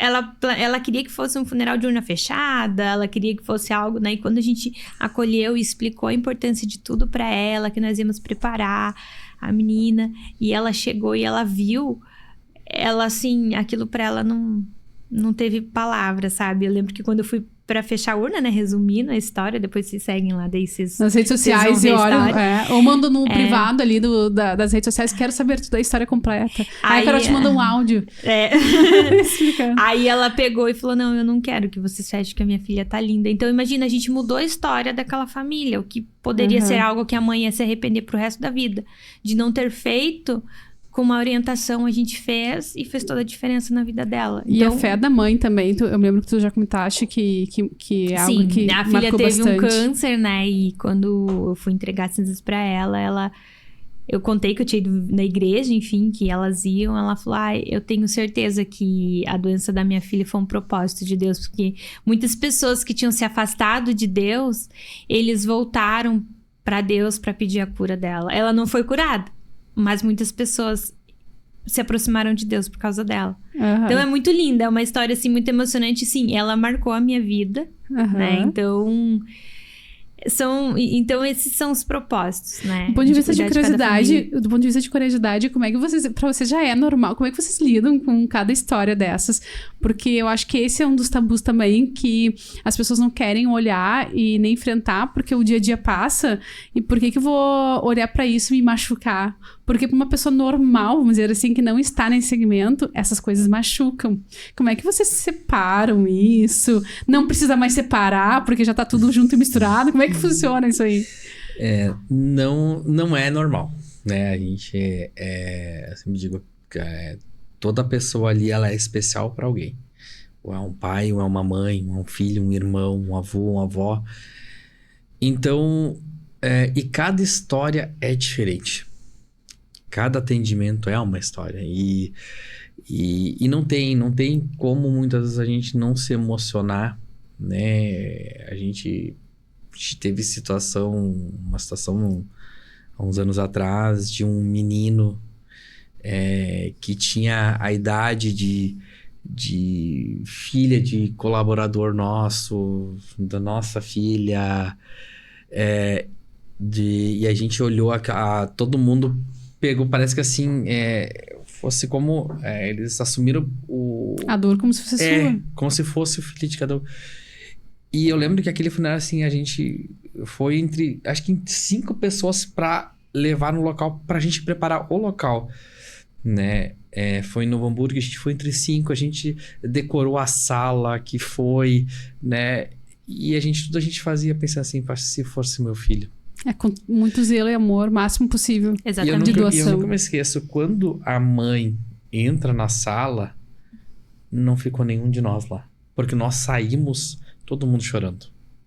Ela queria que fosse um funeral de urna fechada, ela queria que fosse algo, né? E quando a gente acolheu e explicou a importância de tudo pra ela, que nós íamos preparar a menina, e ela chegou e ela viu, ela, assim, aquilo pra ela não teve palavras, sabe? Eu lembro que quando eu fui pra fechar a urna, né? Resumindo a história, depois vocês seguem lá, daí vocês... Nas redes vocês vão sociais ver e a olham, história. ou mando no privado ali das redes sociais, quero saber toda a história completa. Aí a Carol te manda um áudio. Explicando. Aí ela pegou e falou, não, eu não quero que vocês fechem, que a minha filha tá linda. Então imagina, a gente mudou a história daquela família, o que poderia ser algo que a mãe ia se arrepender pro resto da vida. De não ter feito, com uma orientação a gente fez e fez toda a diferença na vida dela. E a fé da mãe também, eu me lembro que tu já comentaste que é algo que a filha marcou teve bastante. um câncer, né? E quando eu fui entregar cinzas pra ela... Eu contei que eu tinha ido na igreja, enfim, que elas iam. Ela falou, eu tenho certeza que a doença da minha filha foi um propósito de Deus. Porque muitas pessoas que tinham se afastado de Deus, eles voltaram pra Deus pra pedir a cura dela. Ela não foi curada, mas muitas pessoas se aproximaram de Deus por causa dela. Então é muito linda, é uma história assim muito emocionante. Sim, ela marcou a minha vida, né? Então esses são os propósitos, né? Do ponto de vista de cuidar cada curiosidade, família. do ponto de vista de curiosidade, como é que pra vocês já é normal? Como é que vocês lidam com cada história dessas? Porque eu acho que esse é um dos tabus também que as pessoas não querem olhar e nem enfrentar, porque o dia a dia passa. E por que eu vou olhar pra isso e me machucar? Porque pra uma pessoa normal, vamos dizer assim, que não está nesse segmento, essas coisas machucam. Como é que vocês separam isso? Não precisa mais separar, porque já tá tudo junto e misturado. Como é que funciona isso aí? Não é normal, né? A gente assim, me digo, toda pessoa ali, ela é especial para alguém. Ou é um pai, ou é uma mãe, ou é um filho, um irmão, um avô, uma avó. Então, e cada história é diferente. Cada atendimento é uma história. E não tem como muitas vezes a gente não se emocionar, né? A gente teve uma situação há uns anos atrás de um menino que tinha a idade de filha de colaborador nosso, da nossa filha, e a gente olhou todo mundo pegou, parece que assim, fosse como eles assumiram A dor como se fosse sua. como se fosse o filho de cada um. E eu lembro que aquele funeral, assim, a gente foi entre 5 pessoas pra levar no local, pra gente preparar o local, né? Foi em Novo Hamburgo, a gente foi entre 5, a gente decorou a sala que foi, né? E tudo a gente fazia pensando assim, se fosse meu filho. Com muito zelo e amor, o máximo possível. Exatamente. De doação. E eu nunca me esqueço, quando a mãe entra na sala, não ficou nenhum de nós lá. Porque nós saímos, todo mundo chorando.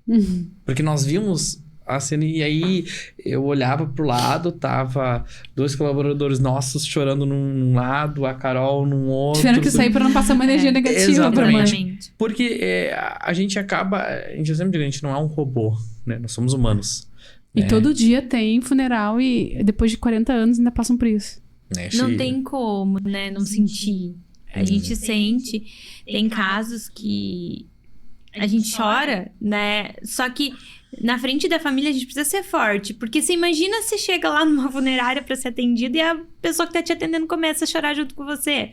Uhum. Porque nós vimos a cena e aí eu olhava pro lado, tava 2 colaboradores nossos chorando num lado, a Carol num outro. Tiveram que sair pra não passar uma energia negativa pra mãe. Exatamente. Porque a gente eu sempre digo, a gente não é um robô, né? Nós somos humanos. E todo dia tem funeral e depois de 40 anos ainda passam por isso. Não tem como, né? Não sentir. A gente sente. Tem casos que a gente chora, né? Só que Na frente da família, a gente precisa ser forte. Porque você imagina se chega lá numa funerária pra ser atendido e a pessoa que tá te atendendo começa a chorar junto com você.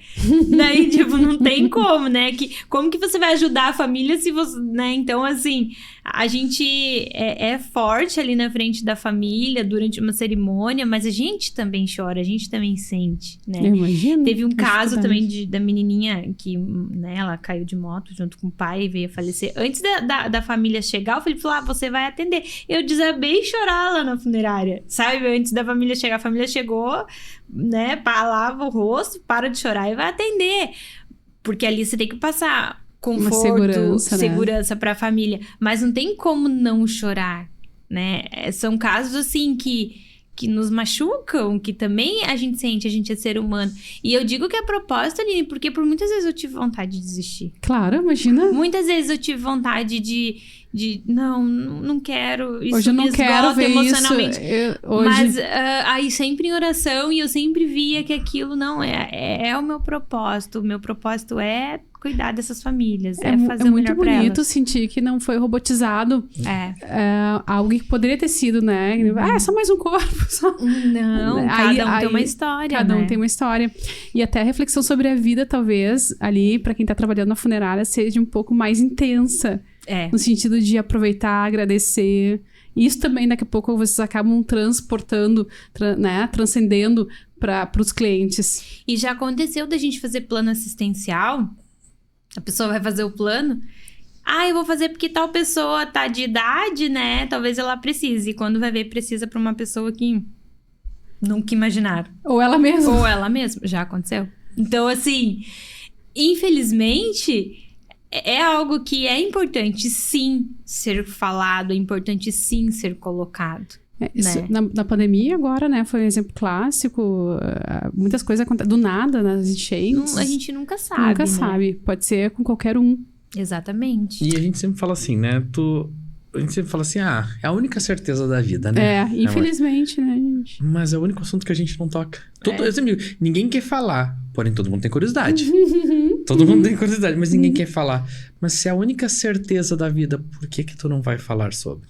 Daí, tipo, não tem como, né? Como que você vai ajudar a família se você... né? Então, assim, a gente é forte ali na frente da família durante uma cerimônia, mas a gente também chora, a gente também sente, né? Eu imagino. Teve um caso também da menininha que, né, ela caiu de moto junto com o pai e veio a falecer. Antes da família chegar, o Felipe falou, você vai atender. Eu desabei chorar lá na funerária, sabe? Antes da família chegar, a família chegou, né, lava o rosto, para de chorar e vai atender. Porque ali você tem que passar conforto, segurança para a família. Mas não tem como não chorar, né? São casos, assim, que nos machucam, que também a gente sente, a gente é ser humano. E eu digo que é propósito, Aline, porque por muitas vezes eu tive vontade de desistir. Claro, imagina. Muitas vezes eu tive vontade de não quero, isso hoje eu não me quero esgota ver emocionalmente. Hoje... Mas aí sempre em oração, e eu sempre via que aquilo não é o meu propósito. O meu propósito é cuidar dessas famílias, fazer o melhor pra elas. É muito bonito sentir que não foi robotizado. Algo que poderia ter sido, né? É só mais um corpo. Só... Não, cada um tem uma história, Cada um tem uma história. E até a reflexão sobre a vida, talvez, ali, pra quem tá trabalhando na funerária, seja um pouco mais intensa. No sentido de aproveitar, agradecer. Isso também, daqui a pouco, vocês acabam transportando, né? Transcendendo para os clientes. E já aconteceu da gente fazer plano assistencial. A pessoa vai fazer o plano. Eu vou fazer porque tal pessoa tá de idade, né? Talvez ela precise. E quando vai ver, precisa para uma pessoa que nunca imaginaram. Ou ela mesma. Já aconteceu. Então, assim, infelizmente... É algo que é importante, sim, ser falado, é importante, sim, ser colocado. Isso, né? na pandemia agora, né, foi um exemplo clássico, muitas coisas acontecem do nada nas enchentes. A gente nunca sabe, Nunca sabe, pode ser com qualquer um. Exatamente. E a gente sempre fala assim, né, a gente sempre fala assim, é a única certeza da vida, né? Infelizmente, né, gente? Mas é o único assunto que a gente não toca. Eu sempre digo, ninguém quer falar, porém todo mundo tem curiosidade. Todo mundo tem curiosidade, mas ninguém quer falar. Mas se é a única certeza da vida, por que tu não vai falar sobre?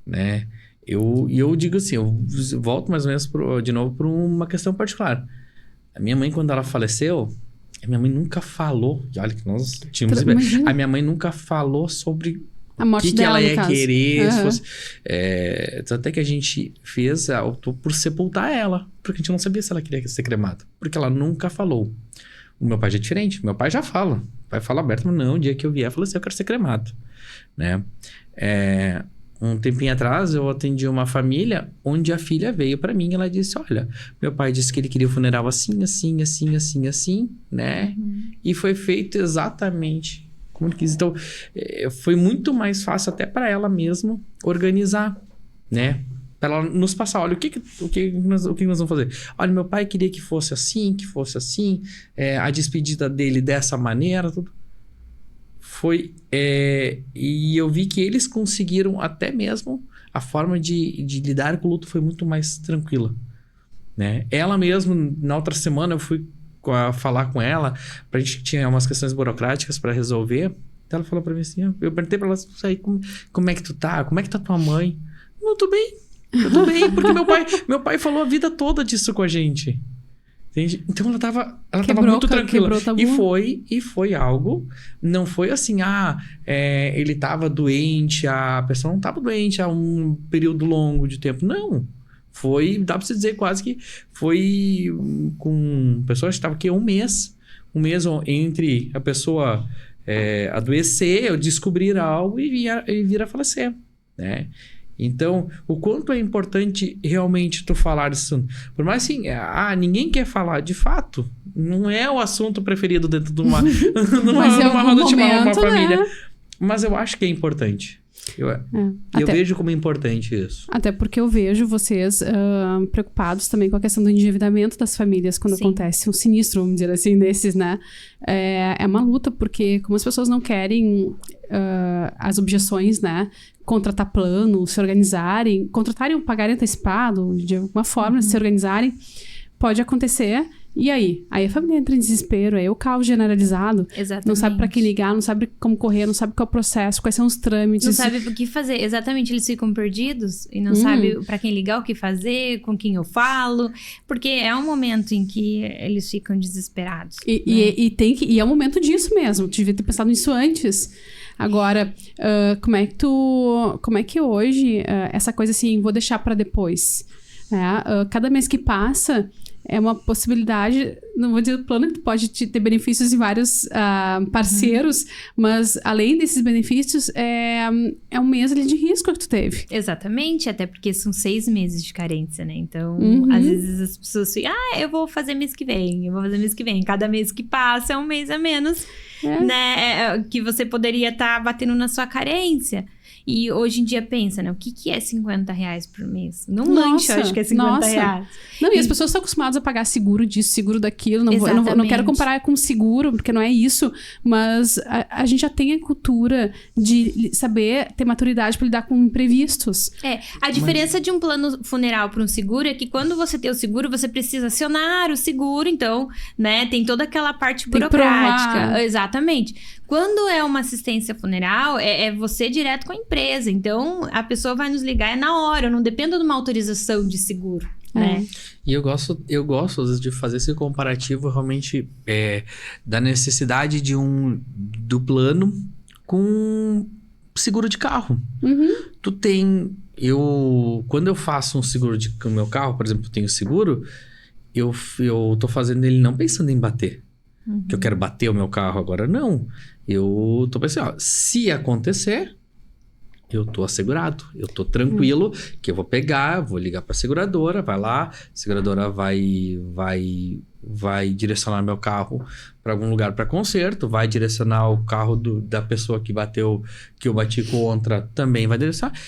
Né? Eu digo assim, eu volto mais ou menos de novo para uma questão particular. A minha mãe, quando ela faleceu, a minha mãe nunca falou, e olha que nós tínhamos... A minha mãe nunca falou sobre... A morte dela, ela ia caso. querer. Se fosse, até que a gente fez, optou por sepultar ela. Porque a gente não sabia se ela queria ser cremada. Porque ela nunca falou. O meu pai já é diferente. Meu pai já fala. Vai falar aberto, mas não. O dia que eu vier, eu falei assim, eu quero ser cremado. Né? Um tempinho atrás, eu atendi uma família onde a filha veio pra mim e ela disse, olha, meu pai disse que ele queria o funeral assim, assim, assim, assim, assim, né? E foi feito exatamente... como ele quis. Então, foi muito mais fácil até para ela mesma organizar, né? Para ela nos passar, olha, o que nós vamos fazer? Olha, meu pai queria que fosse assim, a despedida dele dessa maneira, tudo. Foi... e eu vi que eles conseguiram até mesmo a forma de lidar com o luto foi muito mais tranquila, né? Ela mesma, na outra semana, eu fui falar com ela, pra gente tinha umas questões burocráticas para resolver. Então ela falou pra mim assim, eu perguntei pra ela, como é que tu tá? Como é que tá tua mãe? Não, tô bem, porque meu pai falou a vida toda disso com a gente. Entende? Então ela tava muito tranquila. E foi algo, não foi assim, ele tava doente, a pessoa não tava doente há um período longo de tempo. Não. Dá pra você dizer quase que foi com pessoas que estavam aqui um mês entre a pessoa adoecer, ou descobrir algo e vir a falecer, né? Então, o quanto é importante realmente tu falar isso. Por mais assim, ninguém quer falar, de fato, não é o assunto preferido dentro de uma roda de uma família. Né? Mas eu acho que é importante. Eu vejo como importante isso. Até porque eu vejo vocês preocupados também com a questão do endividamento das famílias quando acontece um sinistro, vamos dizer assim, desses, né? É uma luta, porque como as pessoas não querem as objeções, né? Contratar plano, se organizarem, contratarem ou pagarem antecipado, de alguma forma, se organizarem, pode acontecer E aí? Aí a família entra em desespero, aí o caos generalizado. Exatamente. Não sabe pra quem ligar, não sabe como correr, não sabe qual é o processo, quais são os trâmites. Não sabe o que fazer. Exatamente, eles ficam perdidos e não sabe pra quem ligar, o que fazer, com quem eu falo. Porque é um momento em que eles ficam desesperados. E é um momento disso mesmo. Tu devia ter pensado nisso antes. Agora, como é que hoje, essa coisa assim, vou deixar pra depois. Cada mês que passa é uma possibilidade, não vou dizer o plano que pode ter benefícios em vários parceiros, mas além desses benefícios, é um mês ali de risco que tu teve. Exatamente, até porque são 6 meses de carência, né? Então, às vezes as pessoas ficam, eu vou fazer mês que vem, Cada mês que passa é um mês a menos, né? Que você poderia estar batendo na sua carência. E hoje em dia pensa, né? O que é R$50 por mês? Num lanche, eu acho que é R$50. Não, e as pessoas estão acostumadas a pagar seguro disso, seguro daquilo. Não quero comparar com seguro, porque não é isso. Mas a gente já tem a cultura de saber ter maturidade para lidar com imprevistos. A diferença de um plano funeral para um seguro é que quando você tem o seguro, você precisa acionar o seguro. Então, né? Tem toda aquela parte burocrática. Exatamente. Quando é uma assistência funeral, é você direto com a empresa. Então, a pessoa vai nos ligar na hora. Eu não dependo de uma autorização de seguro, né? E eu gosto, às vezes, de fazer esse comparativo realmente da necessidade do plano com seguro de carro. Quando eu faço um seguro com o meu carro, por exemplo, eu tenho seguro, eu tô fazendo ele não pensando em bater. Que eu quero bater o meu carro agora, não. Eu tô pensando, se acontecer, eu tô assegurado. Eu tô tranquilo que eu vou pegar, vou ligar pra seguradora, vai lá, a seguradora vai direcionar meu carro para algum lugar para conserto, vai direcionar o carro da pessoa que eu bati contra, também vai direcionar,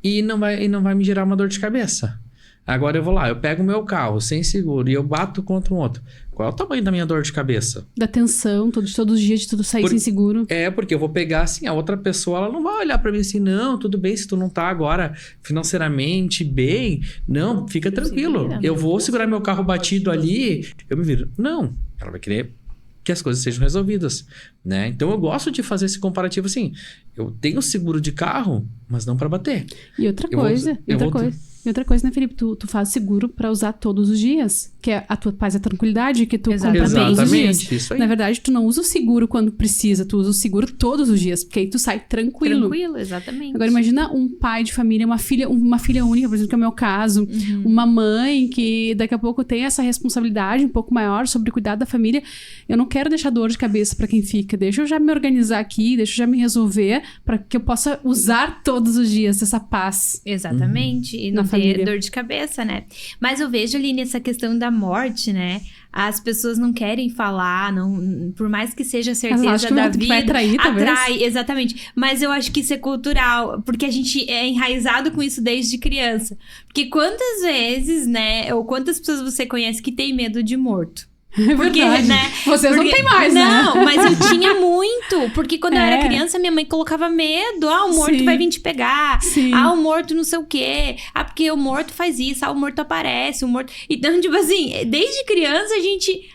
e não vai me gerar uma dor de cabeça. Agora eu vou lá, eu pego o meu carro sem seguro e eu bato contra um outro. Qual é o tamanho da minha dor de cabeça? Da tensão, todos os dias de tudo sair sem seguro. Porque eu vou pegar assim, a outra pessoa, ela não vai olhar pra mim assim, não, tudo bem, se tu não tá agora financeiramente bem, não, fica tranquilo. Eu vou segurar meu carro batido ali, eu me viro. Não, ela vai querer que as coisas sejam resolvidas, né? Então eu gosto de fazer esse comparativo assim, eu tenho seguro de carro, mas não pra bater. E outra coisa, né, Felipe? Tu faz seguro pra usar todos os dias. Que é a tua paz e a tranquilidade que tu compra todos os dias. Isso aí. Na verdade, tu não usa o seguro quando precisa. Tu usa o seguro todos os dias. Porque aí tu sai tranquilo. Tranquilo, exatamente. Agora, imagina um pai de família, uma filha única, por exemplo, que é o meu caso. Uma mãe que daqui a pouco tem essa responsabilidade um pouco maior sobre cuidar da família. Eu não quero deixar dor de cabeça pra quem fica. Deixa eu já me organizar aqui, deixa eu já me resolver pra que eu possa usar todos os dias essa paz. Exatamente. E não ter dor de cabeça, né? Mas eu vejo ali nessa questão da morte, né? As pessoas não querem falar, por mais que seja certeza da vida. Vai atrair, atrai, exatamente. Mas eu acho que isso é cultural, porque a gente é enraizado com isso desde criança. Porque quantas vezes, né? Ou quantas pessoas você conhece que tem medo de morto? Porque, né? Vocês não tem mais, né? Não, mas eu tinha muito. Porque quando eu era criança, minha mãe colocava medo. O morto vai vir te pegar. O morto não sei o quê. Porque o morto faz isso. O morto aparece. O morto... Então, tipo assim, desde criança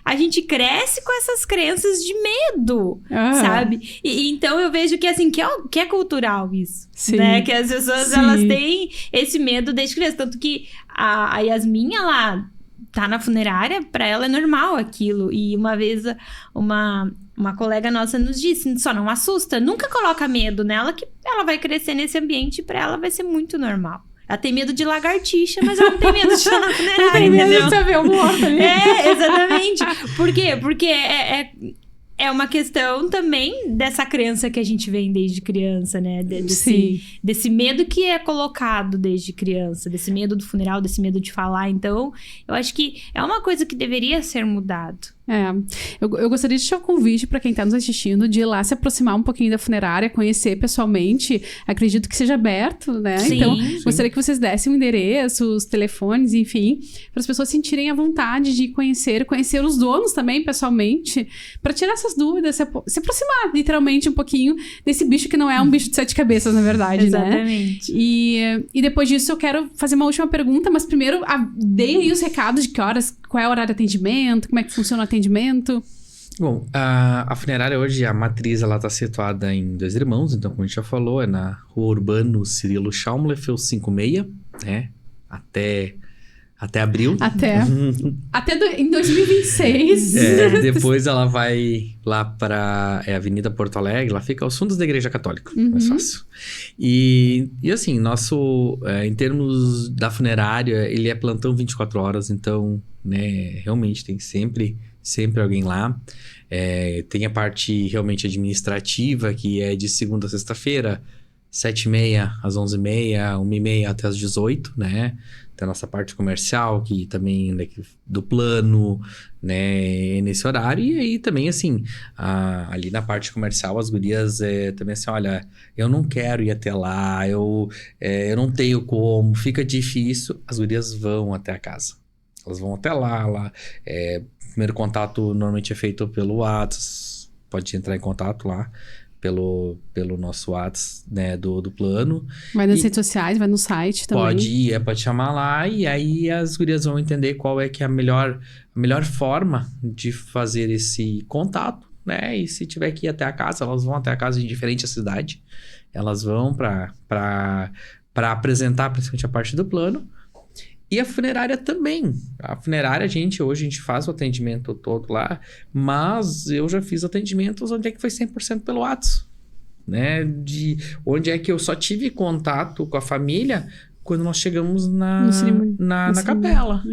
a gente cresce com essas crenças de medo, sabe? Então, eu vejo que, assim, que é cultural isso. Né? Que as pessoas, elas têm esse medo desde criança. Tanto que a Yasmin, ela... tá na funerária, pra ela é normal aquilo. E uma vez uma colega nossa nos disse, só não assusta, nunca coloca medo nela, que ela vai crescer nesse ambiente e pra ela vai ser muito normal. Ela tem medo de lagartixa, mas ela não tem medo de estar na funerária, não tem medo de ver o morto ali. Exatamente. Por quê? Porque é uma questão também dessa crença que a gente vem desde criança, né? Desse medo que é colocado desde criança. Desse medo do funeral, desse medo de falar. Então, eu acho que é uma coisa que deveria ser mudado. Eu gostaria de deixar um convite para quem está nos assistindo de ir lá se aproximar um pouquinho da funerária, conhecer pessoalmente. Acredito que seja aberto, né? Então, gostaria que vocês dessem o endereço, os telefones, enfim, para as pessoas sentirem a vontade de conhecer os donos também pessoalmente, para tirar essas dúvidas, se aproximar literalmente um pouquinho desse bicho que não é um bicho de 7 cabeças, na verdade, Exatamente. né? E depois disso eu quero fazer uma última pergunta, mas primeiro dei aí os recados de que horas qual é o horário de atendimento? Como é que funciona o atendimento? Bom, a funerária hoje, a matriz, ela tá situada em Dois Irmãos, então, como a gente já falou, é na Rua Urbano Cirilo Schaumleffel 56, né? Até abril. Em 2026. Depois ela vai lá para Avenida Porto Alegre, lá fica aos fundos da Igreja Católica, mais fácil. E assim, em termos da funerária, ele é plantão 24 horas, então, né, realmente tem sempre alguém lá. Tem a parte realmente administrativa, que é de segunda a sexta-feira, 7h30 às 11h30, 1h30 até às 18h, né? Tem a nossa parte comercial, que também do plano, né, nesse horário. E aí também, assim, ali na parte comercial, as gurias também assim, olha, eu não quero ir até lá, eu não tenho como, fica difícil. As gurias vão até a casa. Elas vão até lá. Primeiro contato normalmente é feito pelo WhatsApp, pode entrar em contato lá. Pelo nosso WhatsApp, né, do plano. Vai nas redes sociais, vai no site também. Pode chamar lá, e aí as gurias vão entender qual é que é a melhor forma de fazer esse contato, né? E se tiver que ir até a casa, elas vão até a casa, indiferente a cidade. Elas vão para apresentar principalmente a parte do plano. E a funerária também. A funerária, hoje a gente faz o atendimento todo lá, mas eu já fiz atendimentos onde é que foi 100% pelo WhatsApp, né? Onde é que eu só tive contato com a família quando nós chegamos na capela.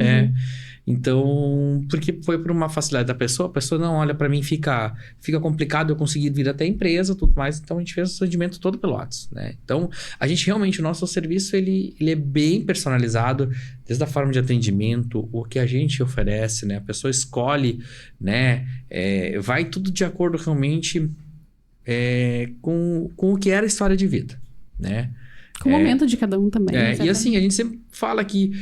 Então, porque foi por uma facilidade da pessoa, a pessoa não olha para mim, fica complicado eu conseguir vir até a empresa, tudo mais, então a gente fez o atendimento todo pelo WhatsApp, né? Então, a gente realmente, o nosso serviço, ele é bem personalizado, desde a forma de atendimento, o que a gente oferece, né? A pessoa escolhe, né? Vai tudo de acordo realmente com o que era a história de vida, né? Com o momento de cada um também. E assim, a gente sempre fala que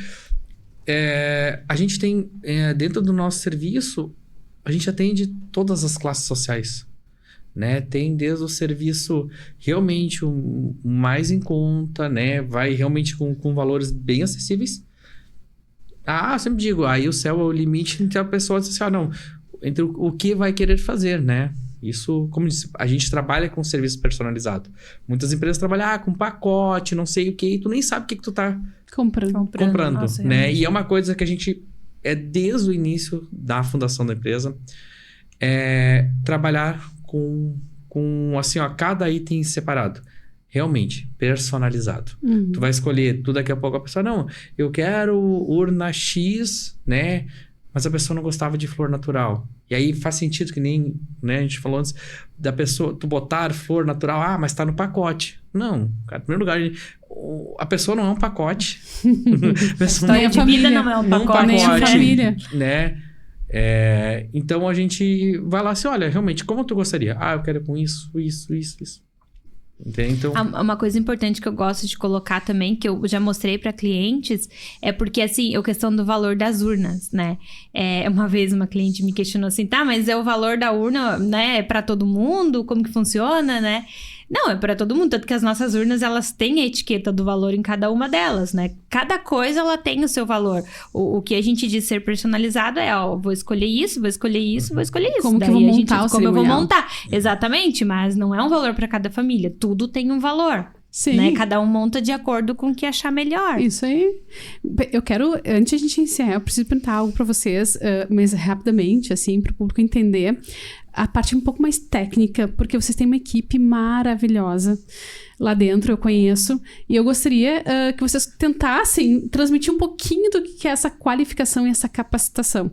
a gente tem, dentro do nosso serviço, a gente atende todas as classes sociais, né? Tem desde o serviço realmente o mais em conta, né? Vai realmente com valores bem acessíveis. Eu sempre digo, aí o céu é o limite entre a pessoa diz assim, não, entre o que vai querer fazer, né? Isso, como disse, a gente trabalha com serviço personalizado. Muitas empresas trabalham com pacote, não sei o que, e tu nem sabe o que tu tá comprando, Nossa, né? E é uma coisa que a gente, desde o início da fundação da empresa, trabalhar com assim, cada item separado. Realmente, personalizado. Tu vai escolher, daqui a pouco a pessoa, não, eu quero urna X, né? Mas a pessoa não gostava de flor natural. E aí faz sentido que nem, né, a gente falou antes, da pessoa, tu botar flor natural, mas tá no pacote. Não, cara, em primeiro lugar, a pessoa não é um pacote. A história de vida não é um pacote. Nem a família. Né? Então a gente vai lá assim, olha, realmente, como tu gostaria? Eu quero com isso. Então... Uma coisa importante que eu gosto de colocar também, que eu já mostrei para clientes, é porque, assim, a questão do valor das urnas, né? Uma vez uma cliente me questionou assim, mas é o valor da urna, né? É para todo mundo? Como que funciona, né? Não, é para todo mundo, tanto que as nossas urnas, elas têm a etiqueta do valor em cada uma delas, né? Cada coisa, ela tem o seu valor. O que a gente diz ser personalizado vou escolher isso, vou escolher isso. Como que eu vou montar o Como eu vou montar, exatamente, mas não é um valor para cada família, tudo tem um valor. Sim. Né? Cada um monta de acordo com o que achar melhor. Isso aí. Eu quero, antes de a gente encerrar, eu preciso perguntar algo para vocês, mas rapidamente, assim, para o público entender a parte um pouco mais técnica, porque vocês têm uma equipe maravilhosa lá dentro, eu conheço, e eu gostaria que vocês tentassem transmitir um pouquinho do que é essa qualificação e essa capacitação.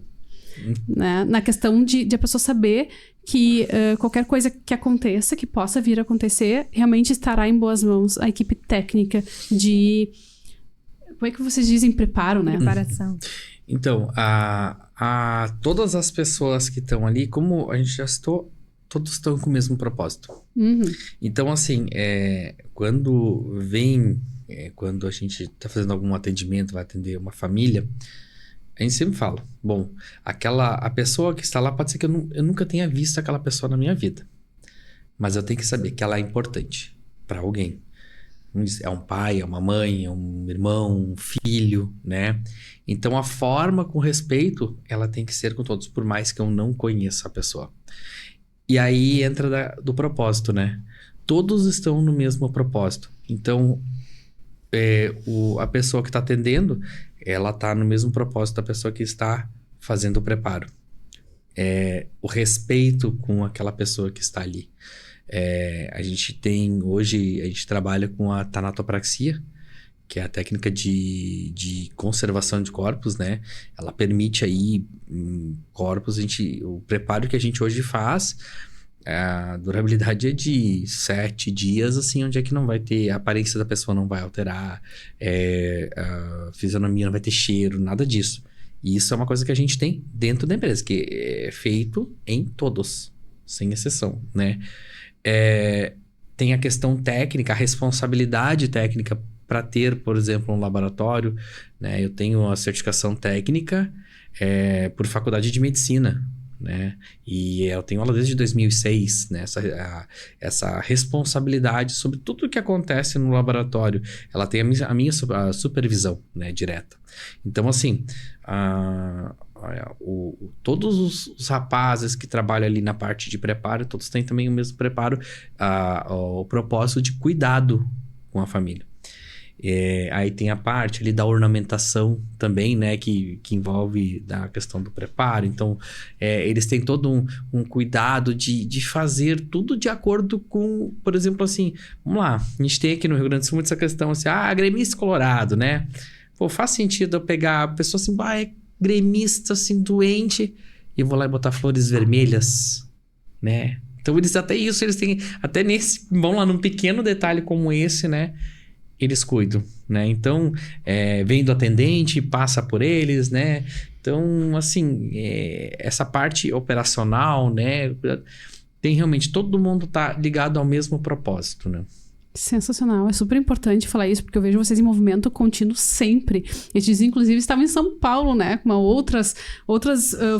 Né? Na questão de a pessoa saber que qualquer coisa que aconteça, que possa vir a acontecer, realmente estará em boas mãos a equipe técnica de... Como é que vocês dizem? Preparo, né? Preparação. Então, todas as pessoas que estão ali, como a gente já citou, todos estão com o mesmo propósito. Então, assim, quando a gente está fazendo algum atendimento, vai atender uma família, a gente sempre fala, bom, a pessoa que está lá, pode ser que eu nunca tenha visto aquela pessoa na minha vida, mas eu tenho que saber que ela é importante para alguém. vamos dizer, é um pai, é uma mãe, é um irmão, um filho, né? Então, a forma com respeito, ela tem que ser com todos, por mais que eu não conheça a pessoa. E aí entra do propósito, né? Todos estão no mesmo propósito. Então, a pessoa que está atendendo, ela está no mesmo propósito da pessoa que está fazendo o preparo. O respeito com aquela pessoa que está ali. Hoje a gente trabalha com a tanatopraxia, que é a técnica de conservação de corpos, né? Ela permite aí corpos, o preparo que a gente hoje faz, a durabilidade é de 7 dias, assim, onde é que não vai ter, a aparência da pessoa não vai alterar, a fisionomia não vai ter cheiro, nada disso. E isso é uma coisa que a gente tem dentro da empresa, que é feito em todos, sem exceção, né? Tem a questão técnica, a responsabilidade técnica para ter, por exemplo, um laboratório, né? Eu tenho a certificação técnica por faculdade de medicina, né? E eu tenho aula desde 2006, né? Essa responsabilidade sobre tudo o que acontece no laboratório, ela tem a minha supervisão, né, direta. Então, assim, todos os rapazes que trabalham ali na parte de preparo, todos têm também o mesmo preparo, o propósito de cuidado com a família. Aí tem a parte ali da ornamentação também, né? Que envolve a questão do preparo. Então, eles têm todo um cuidado de fazer tudo de acordo com... Por exemplo, assim, vamos lá. A gente tem aqui no Rio Grande do Sul muito essa questão assim... gremista colorado, né? Pô, faz sentido eu pegar a pessoa assim... é gremista, assim, doente... E vou lá e botar flores vermelhas, né? Então, eles têm... Até nesse... Vamos lá, num pequeno detalhe como esse, né? Eles cuidam, né? Então, vem do atendente, passa por eles, né? Então, assim, essa parte operacional, né? Tem realmente... Todo mundo tá ligado ao mesmo propósito, né? Sensacional, é super importante falar isso, porque eu vejo vocês em movimento contínuo sempre. Eles, inclusive, estavam em São Paulo, né? Com outras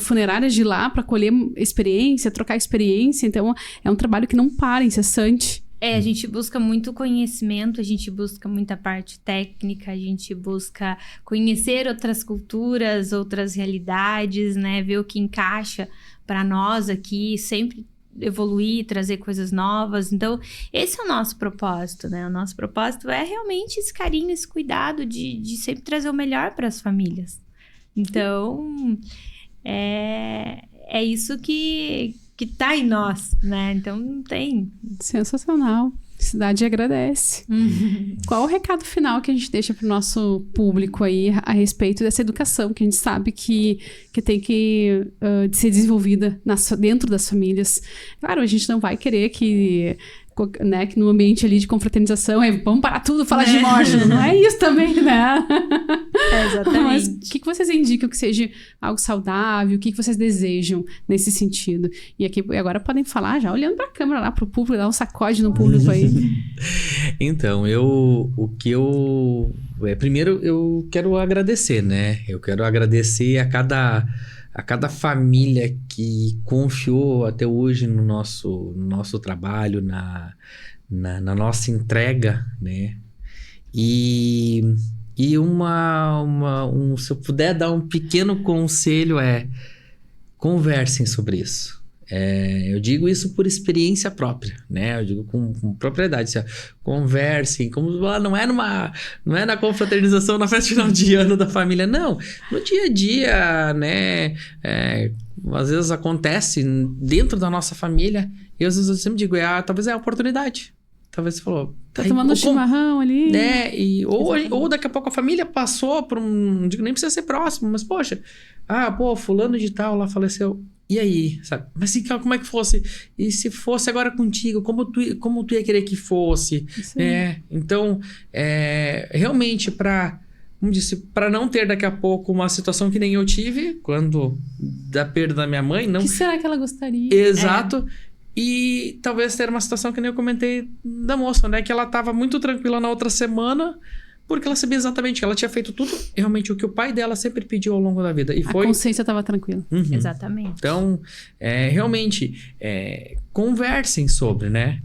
funerárias de lá para colher experiência, trocar experiência. Então, é um trabalho que não para, incessante. A gente busca muito conhecimento, a gente busca muita parte técnica, a gente busca conhecer outras culturas, outras realidades, né? Ver o que encaixa para nós aqui, sempre evoluir, trazer coisas novas. Então, esse é o nosso propósito, né? O nosso propósito é realmente esse carinho, esse cuidado de sempre trazer o melhor para as famílias. Então, é isso que tá em nós, né? Então, não tem... Sensacional. A cidade agradece. Qual o recado final que a gente deixa para o nosso público aí a respeito dessa educação que a gente sabe que tem que ser desenvolvida dentro das famílias? Claro, a gente não vai querer que no ambiente ali de confraternização vamos parar tudo, falar de morte. Não é isso também, né? Exatamente. Mas o que vocês indicam que seja algo saudável? O que vocês desejam nesse sentido? E agora podem falar já, olhando para a câmera lá, para o público, dar um sacode no público aí. Então, primeiro eu quero agradecer, né? Eu quero agradecer a cada família que confiou até hoje no nosso trabalho, na nossa entrega, né? E se eu puder dar um pequeno conselho conversem sobre isso. Eu digo isso por experiência própria, né? Eu digo com propriedade. Assim, conversem, não é na confraternização, na festa final de ano da família, não. No dia a dia, né? Às vezes acontece dentro da nossa família, e às vezes eu sempre digo, talvez é a oportunidade. Talvez você falou... Tá tomando um chimarrão ali. Né? Ou daqui a pouco a família passou por não digo nem precisa ser próximo, mas poxa, fulano de tal lá faleceu. E aí, sabe? Mas como é que fosse? E se fosse agora contigo, como tu ia querer que fosse? Então, realmente para não ter daqui a pouco uma situação que nem eu tive, quando da perda da minha mãe, não... O que será que ela gostaria? Exato. E talvez ter uma situação que nem eu comentei da moça, né? Que ela estava muito tranquila na outra semana, porque ela sabia exatamente que ela tinha feito tudo, realmente o que o pai dela sempre pediu ao longo da vida. E a consciência estava tranquila. Uhum. Exatamente. Então, realmente, conversem sobre, né?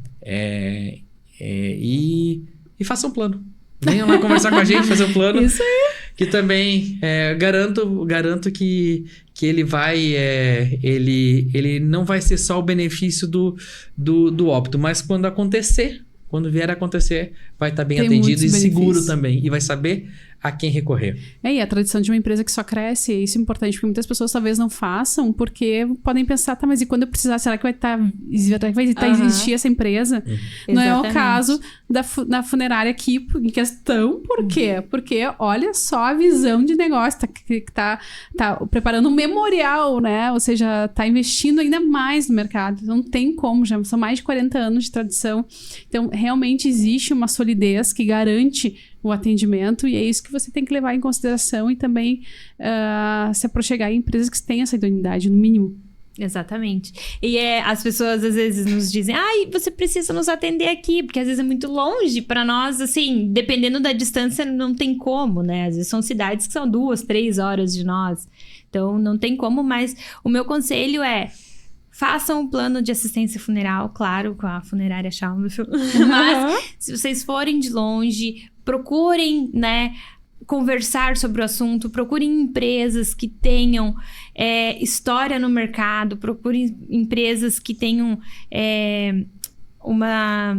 E e façam um plano. Venham lá conversar com a gente, fazer um plano. Isso aí. Que também garanto que ele vai... ele não vai ser só o benefício do óbito, mas quando vier a acontecer, vai estar bem atendido e seguro também. E vai saber a quem recorrer. E a tradição de uma empresa que só cresce, isso é importante, porque muitas pessoas talvez não façam, porque podem pensar, tá, mas e quando eu precisar, será que vai existir essa empresa? Não é o caso da funerária aqui em questão, por quê? Porque olha só a visão de negócio, tá preparando um memorial, né? Ou seja, tá investindo ainda mais no mercado. Não tem como, já são mais de 40 anos de tradição. Então, realmente existe uma solidez que garante o atendimento, e é isso que você tem que levar em consideração e também se aproximar em empresas que têm essa idoneidade, no mínimo. Exatamente. E as pessoas às vezes nos dizem, você precisa nos atender aqui, porque às vezes é muito longe para nós, assim, dependendo da distância não tem como, né? Às vezes são cidades que são 2, 3 horas de nós, então não tem como, mas o meu conselho é: façam um plano de assistência funeral, claro, com a funerária Schaumburg. Mas se vocês forem de longe, procurem, né, conversar sobre o assunto, procurem empresas que tenham história no mercado, procurem empresas que tenham uma...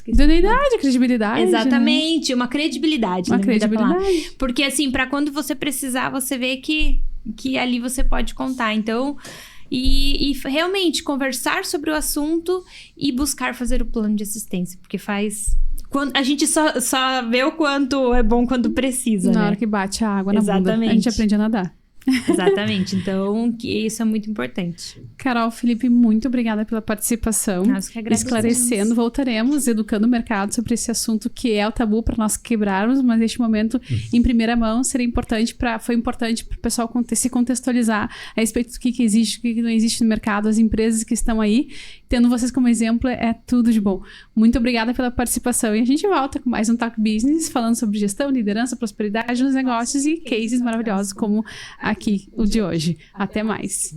Idoneidade, credibilidade. Exatamente, né? Uma credibilidade. Uma credibilidade. Porque assim, para quando você precisar, você vê que ali você pode contar. Então... E realmente conversar sobre o assunto e buscar fazer o plano de assistência, porque a gente só vê o quanto é bom quando precisa, Na né? hora que bate a água na bunda, a gente aprende a nadar. Exatamente, então isso é muito importante. Carol, Felipe, muito obrigada pela participação. Nós que agradecemos. Esclarecendo, voltaremos educando o mercado sobre esse assunto que é o tabu para nós quebrarmos, mas neste momento, em primeira mão, foi importante para o pessoal se contextualizar a respeito do que existe, o que não existe no mercado, as empresas que estão aí. Tendo vocês como exemplo, é tudo de bom. Muito obrigada pela participação e a gente volta com mais um Talk Business, falando sobre gestão, liderança, prosperidade nos negócios e cases maravilhosos como aqui, o de hoje. Até mais.